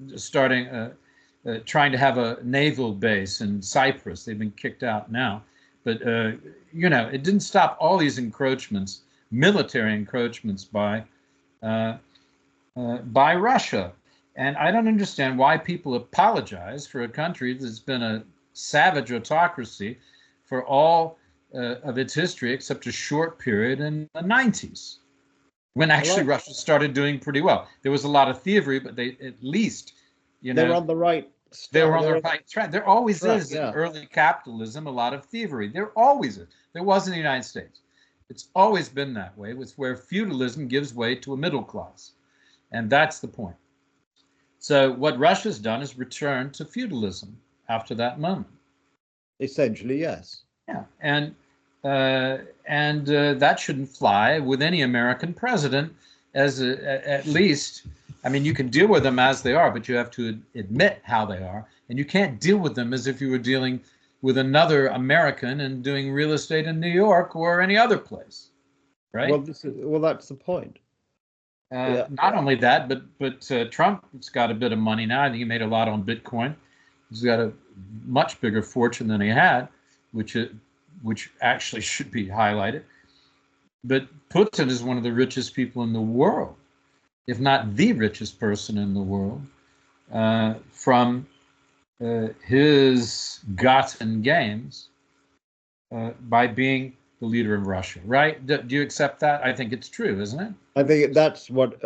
have a naval base in Cyprus. They've been kicked out now. But, it didn't stop all these encroachments, military encroachments by Russia. And I don't understand why people apologize for a country that's been a savage autocracy for all of its history, except a short period in the 90s, when actually Russia started doing pretty well. There was a lot of thievery, but they at least, they were on the right. They were on the right track. There always is in early capitalism a lot of thievery. There always is. There was in the United States. It's always been that way. It's where feudalism gives way to a middle class, and that's the point. So what Russia's done is return to feudalism after that moment. Essentially, yes. Yeah, and that shouldn't fly with any American president. At least, I mean, you can deal with them as they are, but you have to admit how they are, and you can't deal with them as if you were dealing with another American and doing real estate in New York or any other place, right? Well, that's the point. Not only that, but Trump's got a bit of money now. I think he made a lot on Bitcoin. He's got a much bigger fortune than he had, which actually should be highlighted. But Putin is one of the richest people in the world, if not the richest person in the world, from his gotten gains by being the leader of Russia, right? Do you accept that? I think it's true, isn't it? I think that's what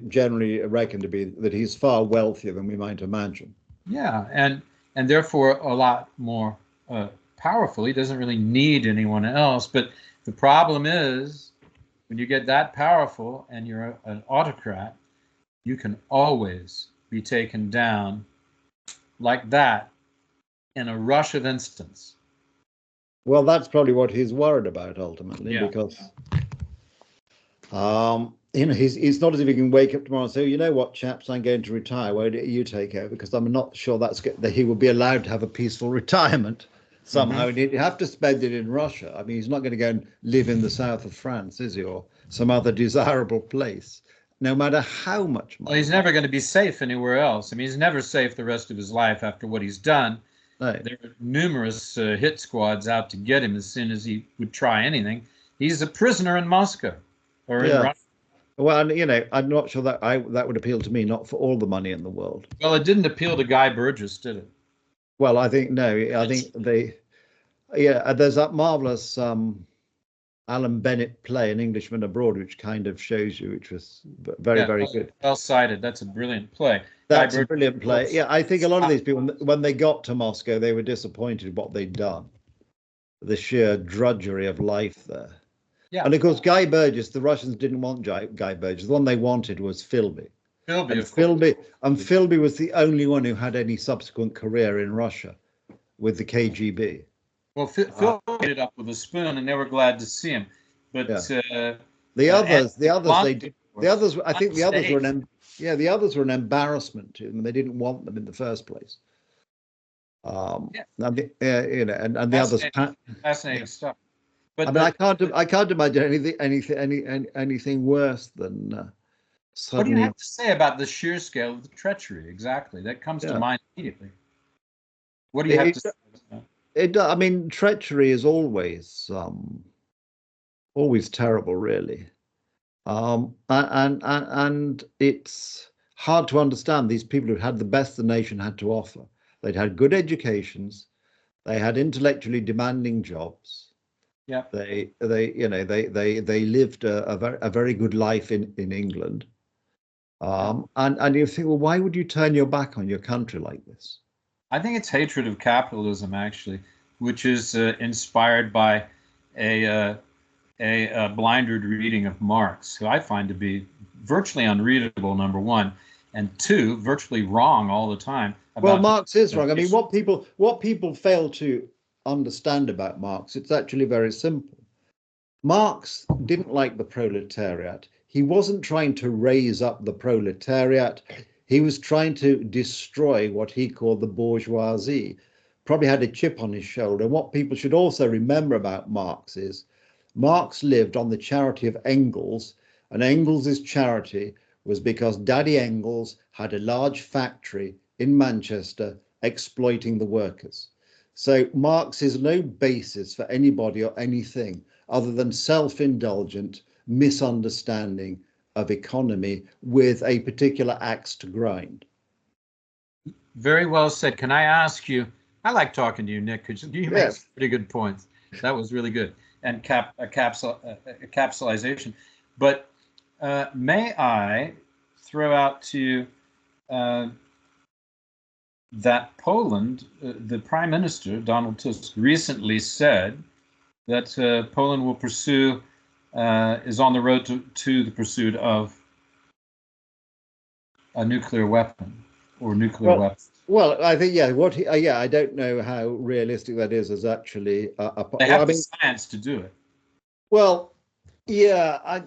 generally reckoned to be, that he's far wealthier than we might imagine. Yeah, and therefore a lot more powerful. He doesn't really need anyone else. But the problem is, when you get that powerful and you're an autocrat, you can always be taken down like that in a rush of instants. Well, that's probably what he's worried about ultimately, Yeah. because he's not as if he can wake up tomorrow and say, you know what, chaps, I'm going to retire. Why don't you take over? Because I'm not sure that he will be allowed to have a peaceful retirement somehow. Mm-hmm. And he'd have to spend it in Russia. I mean, he's not going to go and live in the south of France, is he, or some other desirable place, no matter how much Well, money. he's never going to be safe anywhere else. I mean, he's never safe the rest of his life after what he's done. No. There are numerous hit squads out to get him as soon as he would try anything. He's a prisoner in Moscow or in Yeah. Russia. Well, I'm not sure that would appeal to me, not for all the money in the world. Well, it didn't appeal to Guy Burgess, did it? Well, I think no. I think there's that marvelous Alan Bennett play, An Englishman Abroad, which kind of shows you, which was very, Yeah, very good. well cited. That's a brilliant play. Guy That's a Burgess brilliant play. Yeah, I think a lot of these people, when they got to Moscow, they were disappointed what they'd done, the sheer drudgery of life there. Yeah, And of course, Guy Burgess, the Russians didn't want Guy Burgess. The one they wanted was Philby. Philby, And of course. Philby was the only one who had any subsequent career in Russia with the KGB. Well, Phil made it up with a spoon, and they were glad to see him. But yeah. the others, they did. The others, I think the others were the others were an embarrassment to them. They didn't want them in the first place. Yeah. And the others. Fascinating stuff. But I mean, I can't imagine anything worse than what do you suddenly. have to say about the sheer scale of the treachery? Exactly, that comes to mind immediately. What do you have to say? I mean, treachery is always terrible, really. And it's hard to understand these people who had the best the nation had to offer. They'd had good educations, they had intellectually demanding jobs. Yeah. They lived a very good life in England. And you think, well, why would you turn your back on your country like this? I think it's hatred of capitalism, actually, which is inspired by a blindered reading of Marx, who I find to be virtually unreadable, number one, and two, virtually wrong all the time. Well, Marx is wrong. I mean, what people fail to understand about Marx, it's actually very simple. Marx didn't like the proletariat. He wasn't trying to raise up the proletariat. He was trying to destroy what he called the bourgeoisie. Probably had a chip on his shoulder. And what people should also remember about Marx is Marx lived on the charity of Engels, and Engels's charity was because Daddy Engels had a large factory in Manchester exploiting the workers. So Marx is no basis for anybody or anything other than self-indulgent misunderstanding of economy with a particular axe to grind. Very well said. Can I ask you? I like talking to you, Nick, because you make some pretty good points. That was really good, and capsulization. But may I throw out to you that Poland, the Prime Minister, Donald Tusk, recently said that Poland will pursue, is on the road to the pursuit of a nuclear weapon or nuclear weapons. Well, I think, I don't know how realistic that is as actually. They have the science to do it. Well, yeah,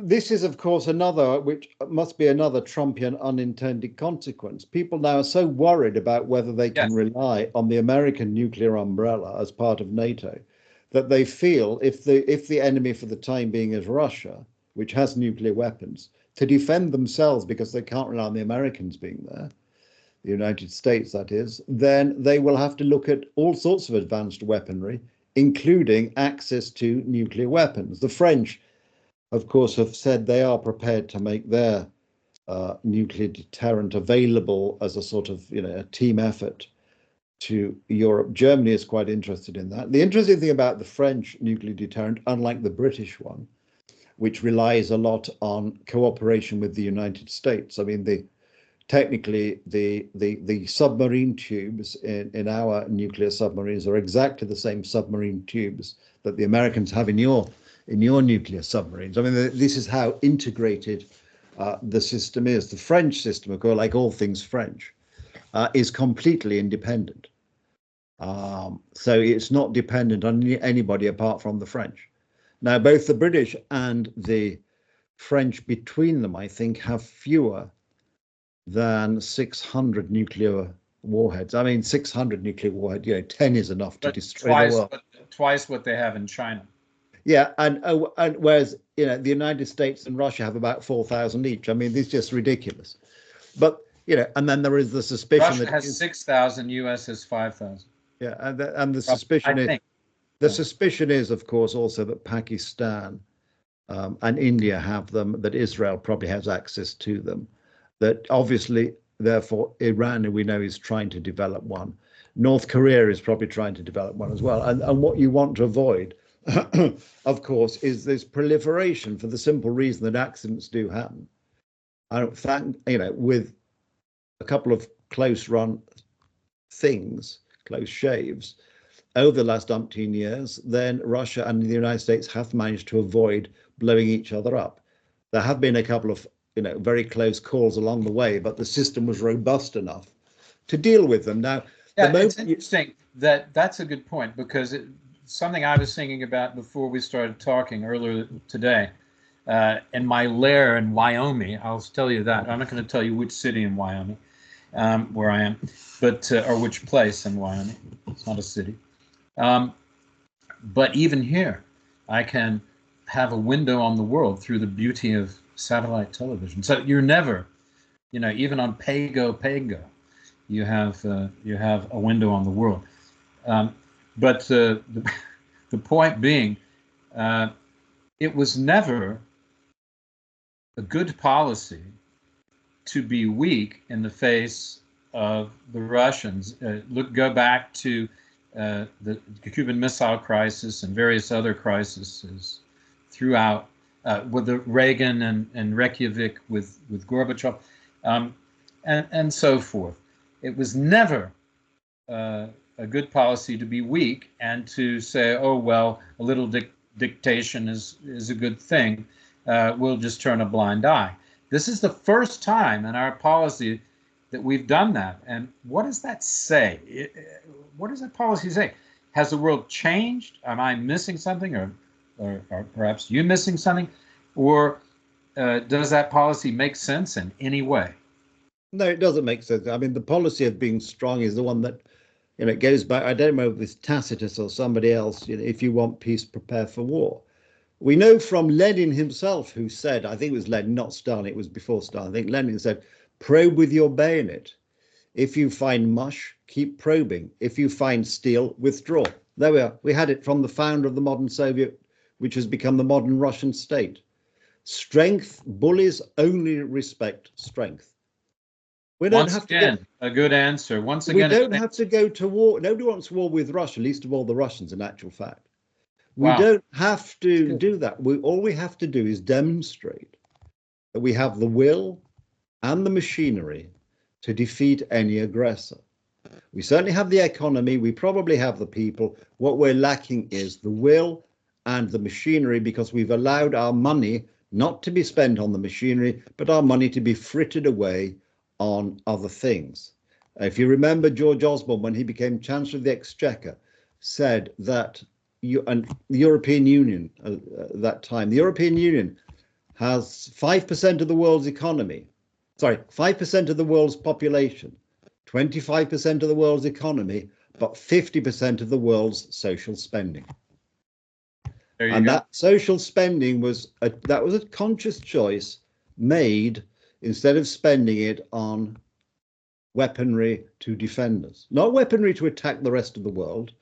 this is, of course, which must be another Trumpian unintended consequence. People now are so worried about whether they can rely on the American nuclear umbrella as part of NATO that they feel if the enemy for the time being is Russia, which has nuclear weapons, to defend themselves because they can't rely on the Americans being there, the United States, that is, then they will have to look at all sorts of advanced weaponry, including access to nuclear weapons. The French, of course, have said they are prepared to make their nuclear deterrent available as a sort of, a team effort to Europe. Germany is quite interested in that. The interesting thing about the French nuclear deterrent, unlike the British one, which relies a lot on cooperation with the United States. I mean, technically, the submarine tubes in our nuclear submarines are exactly the same submarine tubes that the Americans have in your nuclear submarines. I mean, this is how integrated the system is. The French system, of course, like all things French, is completely independent. So it's not dependent on anybody apart from the French. Now, both the British and the French between them, I think, have fewer than 600 nuclear warheads. I mean, 600 nuclear warheads, 10 is enough to destroy the world. Twice what they have in China. Yeah, and whereas, the United States and Russia have about 4,000 each. I mean, this is just ridiculous. But, and then there is the suspicion Russia has 6,000, US has 5,000. Yeah, and the suspicion is, the suspicion is, of course, also that Pakistan and India have them, that Israel probably has access to them, that obviously, therefore, Iran, we know, is trying to develop one. North Korea is probably trying to develop one as well. And what you want to avoid, of course, is this proliferation, for the simple reason that accidents do happen. I don't think, with a couple of close shaves over the last umpteen years, then Russia and the United States have managed to avoid blowing each other up. There have been a couple of very close calls along the way, but the system was robust enough to deal with them. Now, it's interesting that's a good point, because something I was thinking about before we started talking earlier today. In my lair in Wyoming, I'll tell you that. I'm not going to tell you which city in Wyoming. Where I am, but or which place in Wyoming. It's not a city. But even here, I can have a window on the world through the beauty of satellite television. So you're never, even on Pago, you have a window on the world. But the point being, it was never a good policy to be weak in the face of the Russians. Go back to the Cuban Missile Crisis and various other crises throughout, with the Reagan and Reykjavik with Gorbachev, and so forth. It was never a good policy to be weak and to say, oh, well, a little dictation is a good thing. We'll just turn a blind eye. This is the first time in our policy that we've done that. And what does that say? What does that policy say? Has the world changed? Am I missing something, or perhaps you missing something? Or does that policy make sense in any way? No, it doesn't make sense. I mean, the policy of being strong is the one that, it goes back. I don't know if it's Tacitus or somebody else. If you want peace, prepare for war. We know from Lenin himself, who said, I think it was Lenin, not Stalin, it was before Stalin. I think Lenin said, probe with your bayonet. If you find mush, keep probing. If you find steel, withdraw. There we are. We had it from the founder of the modern Soviet, which has become the modern Russian state. Strength, bullies only respect strength. We don't Once have again, to a good answer. Once again, we don't have to go to war. Nobody wants war with Russia, least of all the Russians, in actual fact. We don't have to do that. All we have to do is demonstrate that we have the will and the machinery to defeat any aggressor. We certainly have the economy. We probably have the people. What we're lacking is the will and the machinery, because we've allowed our money not to be spent on the machinery, but our money to be frittered away on other things. If you remember, George Osborne, when he became Chancellor of the Exchequer, said that the European Union that time, the European Union has 5% of the world's economy, 5% of the world's population, 25% of the world's economy, but 50% of the world's social spending. And that social spending was a conscious choice made, instead of spending it on weaponry to defend us, not weaponry to attack the rest of the world,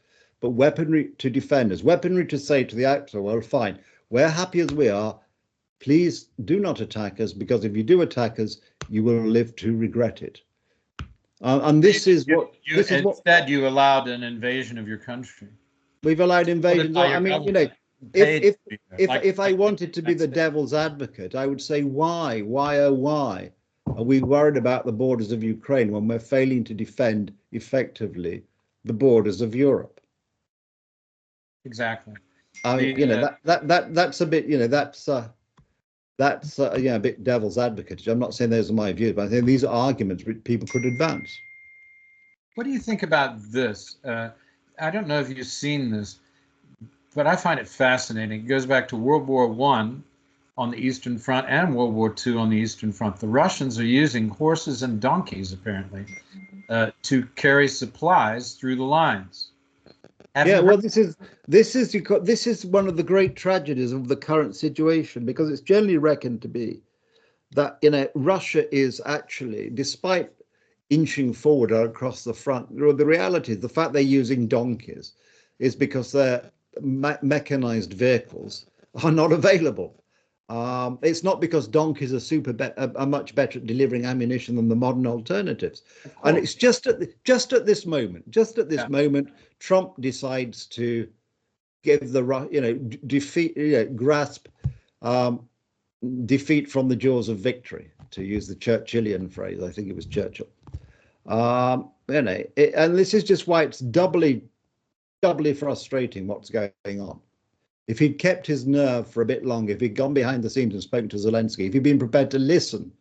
but weaponry to defend us, weaponry to say to the outside world, fine, we're happy as we are, please do not attack us, because if you do attack us, you will live to regret it. And this is what... Instead, you allowed an invasion of your country. We've allowed invasions. I mean, if I wanted to be the devil's advocate, I would say, why are we worried about the borders of Ukraine when we're failing to defend effectively the borders of Europe? Exactly. That's a bit, that's a bit devil's advocate. I'm not saying those are my views, but I think these are arguments which people could advance. What do you think about this? I don't know if you've seen this, but I find it fascinating. It goes back to World War I on the Eastern Front and World War II on the Eastern Front. The Russians are using horses and donkeys, apparently, to carry supplies through the lines. Yeah, well, this is one of the great tragedies of the current situation, because it's generally reckoned to be that Russia is actually, despite inching forward across the front, the reality is the fact they're using donkeys is because their mechanized vehicles are not available. It's not because donkeys are much better at delivering ammunition than the modern alternatives. And it's just at this moment, Trump decides to give grasp defeat from the jaws of victory, to use the Churchillian phrase. I think it was Churchill. And this is just why it's doubly frustrating what's going on. If he'd kept his nerve for a bit longer, if he'd gone behind the scenes and spoken to Zelensky, if he'd been prepared to listen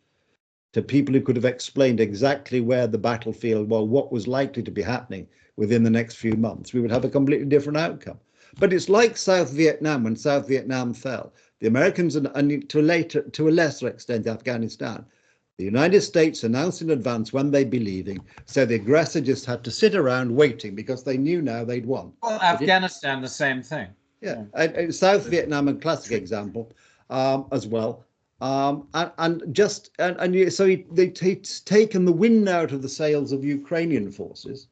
to people who could have explained exactly where the battlefield, well, what was likely to be happening within the next few months, we would have a completely different outcome. But it's like South Vietnam. When South Vietnam fell, the Americans, and to a lesser extent Afghanistan, the United States announced in advance when they'd be leaving, so the aggressor just had to sit around waiting because they knew now they'd won. Well, Afghanistan, the same thing. Yeah, and South Vietnam, a classic example, as well. They've taken the wind out of the sails of Ukrainian forces,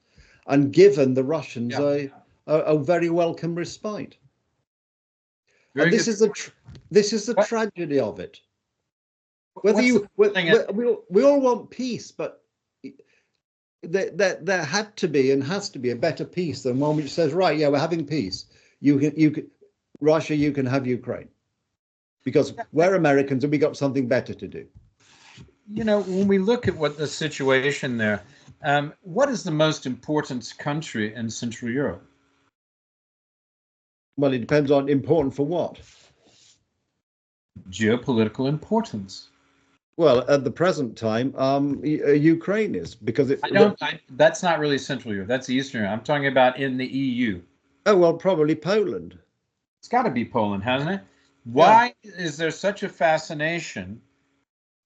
and given the Russians a very welcome respite. And this is the tragedy of it. We all want peace, but there had to be and has to be a better peace than one which says, right, yeah, we're having peace. You can, Russia, you can have Ukraine, because we're Americans and we got something better to do. You know, when we look at what the situation there, what is the most important country in Central Europe? Well, it depends on important for what. Geopolitical importance. Well, at the present time, Ukraine is, because that's not really Central Europe. That's Eastern Europe. I'm talking about in the EU. Oh, well, probably Poland. It's got to be Poland, hasn't it? Why is there such a fascination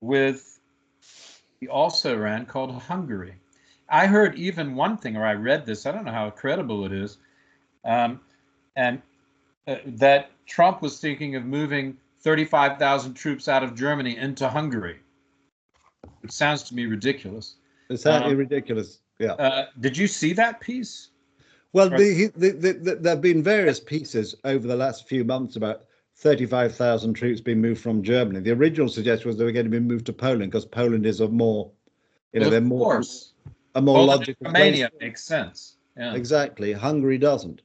with the also ran called Hungary? I heard even one thing, or I read this, I don't know how credible it is, that Trump was thinking of moving 35,000 troops out of Germany into Hungary. It sounds to me ridiculous. It's certainly ridiculous, yeah. Did you see that piece? Well, there have been various pieces over the last few months about 35,000 troops being moved from Germany. The original suggestion was they were going to be moved to Poland because Poland is a more, they're more logical. Romania makes sense. Yeah. Exactly. Hungary doesn't.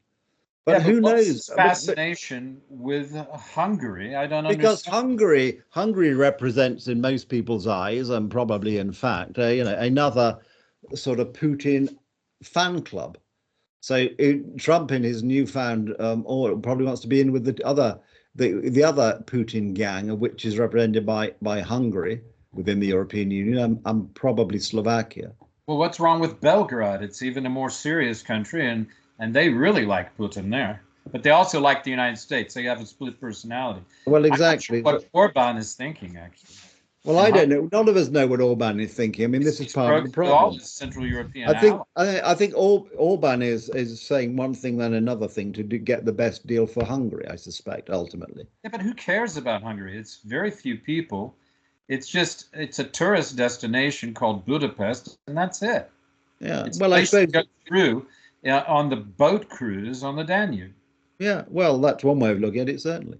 But who knows? Fascination with Hungary, I don't understand. Because Hungary represents, in most people's eyes, and probably in fact, another sort of Putin fan club. So Trump, in his newfound oil, probably wants to be in with the other Putin gang, which is represented by Hungary within the European Union, and probably Slovakia. Well, what's wrong with Belgrade? It's even a more serious country, and they really like Putin there. But they also like the United States. They have a split personality. Well, exactly. I'm not sure what Orban is thinking, actually. Well, I don't know. None of us know what Orban is thinking. I mean, this is part of the problem. All the Central European I think Orban is saying one thing then another thing to get the best deal for Hungary, I suspect, ultimately. Yeah, but who cares about Hungary? It's very few people. It's a tourist destination called Budapest, and that's it. Yeah, it's well, I suppose go through on the boat cruise on the Danube. Yeah, well, that's one way of looking at it, certainly.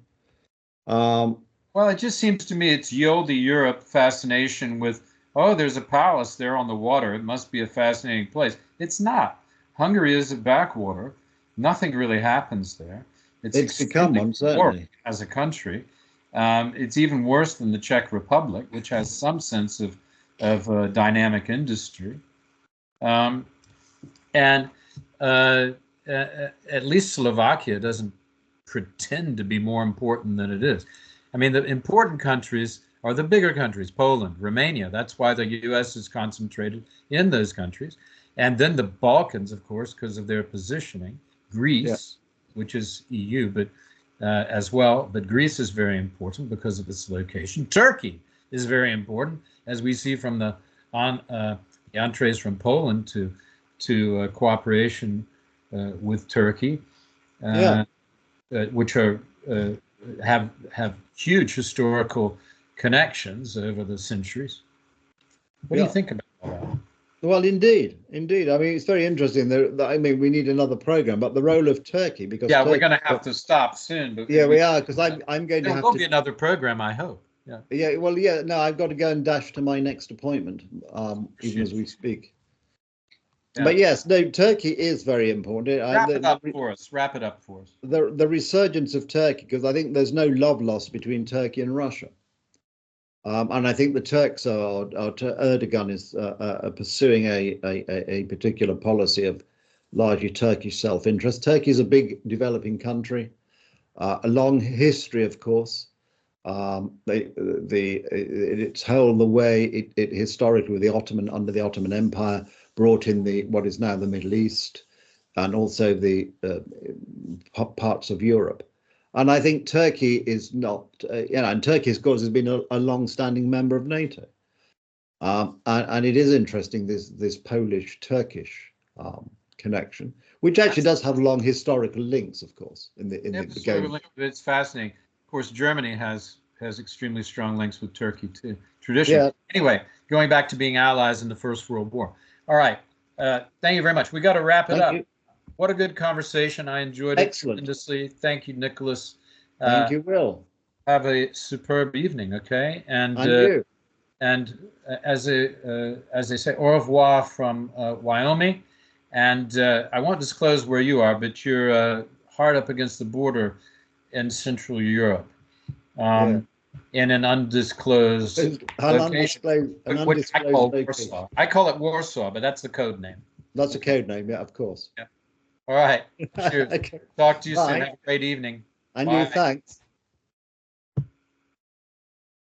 Well, it just seems to me it's Yoldi Europe fascination with, oh, there's a palace there on the water. It must be a fascinating place. It's not. Hungary is a backwater. Nothing really happens there. It's become one, certainly. As a country. It's even worse than the Czech Republic, which has some sense of dynamic industry. And at least Slovakia doesn't pretend to be more important than it is. I mean, the important countries are the bigger countries, Poland, Romania. That's why the U.S. is concentrated in those countries. And then the Balkans, of course, because of their positioning. Greece, which is EU, but as well. But Greece is very important because of its location. Turkey is very important, as we see from the entrees from Poland to cooperation with Turkey, which are have huge historical connections over the centuries. What do you think about all that? Well, indeed. I mean, it's very interesting. I mean, we need another program, but the role of Turkey, because we're going to have to stop soon. But we are, because I'm going to have to. There will be another program, I hope. Yeah. Well, no, I've got to go and dash to my next appointment, even as we speak. Yeah. But yes, no, Turkey is very important. Wrap it up for us. The resurgence of Turkey, because I think there's no love lost between Turkey and Russia. And I think the Turks Erdogan is pursuing a particular policy of largely Turkish self-interest. Turkey is a big developing country, a long history, of course. Its whole the way it historically with under the Ottoman Empire brought in what is now the Middle East, and also the parts of Europe. And I think Turkey is not, and Turkey, of course, has been a long-standing member of NATO. And it is interesting, this Polish-Turkish connection, which actually does have long historical links, of course, in the game. It's fascinating. Of course, Germany has extremely strong links with Turkey too, traditionally. Yeah. Anyway, going back to being allies in the First World War. All right. Thank you very much. We got to wrap it up. You. What a good conversation. I enjoyed it tremendously. Thank you, Nicholas. Thank you, Will. Have a superb evening, okay? And you. And as they say, au revoir from Wyoming. And I won't disclose where you are, but you're hard up against the border in Central Europe, in an undisclosed location. Which I call Warsaw. I call it Warsaw, but that's the code name. That's a code name, yeah, of course. Yeah. All right. Cheers. Okay. Talk to you soon. Have a great evening. And you, thanks.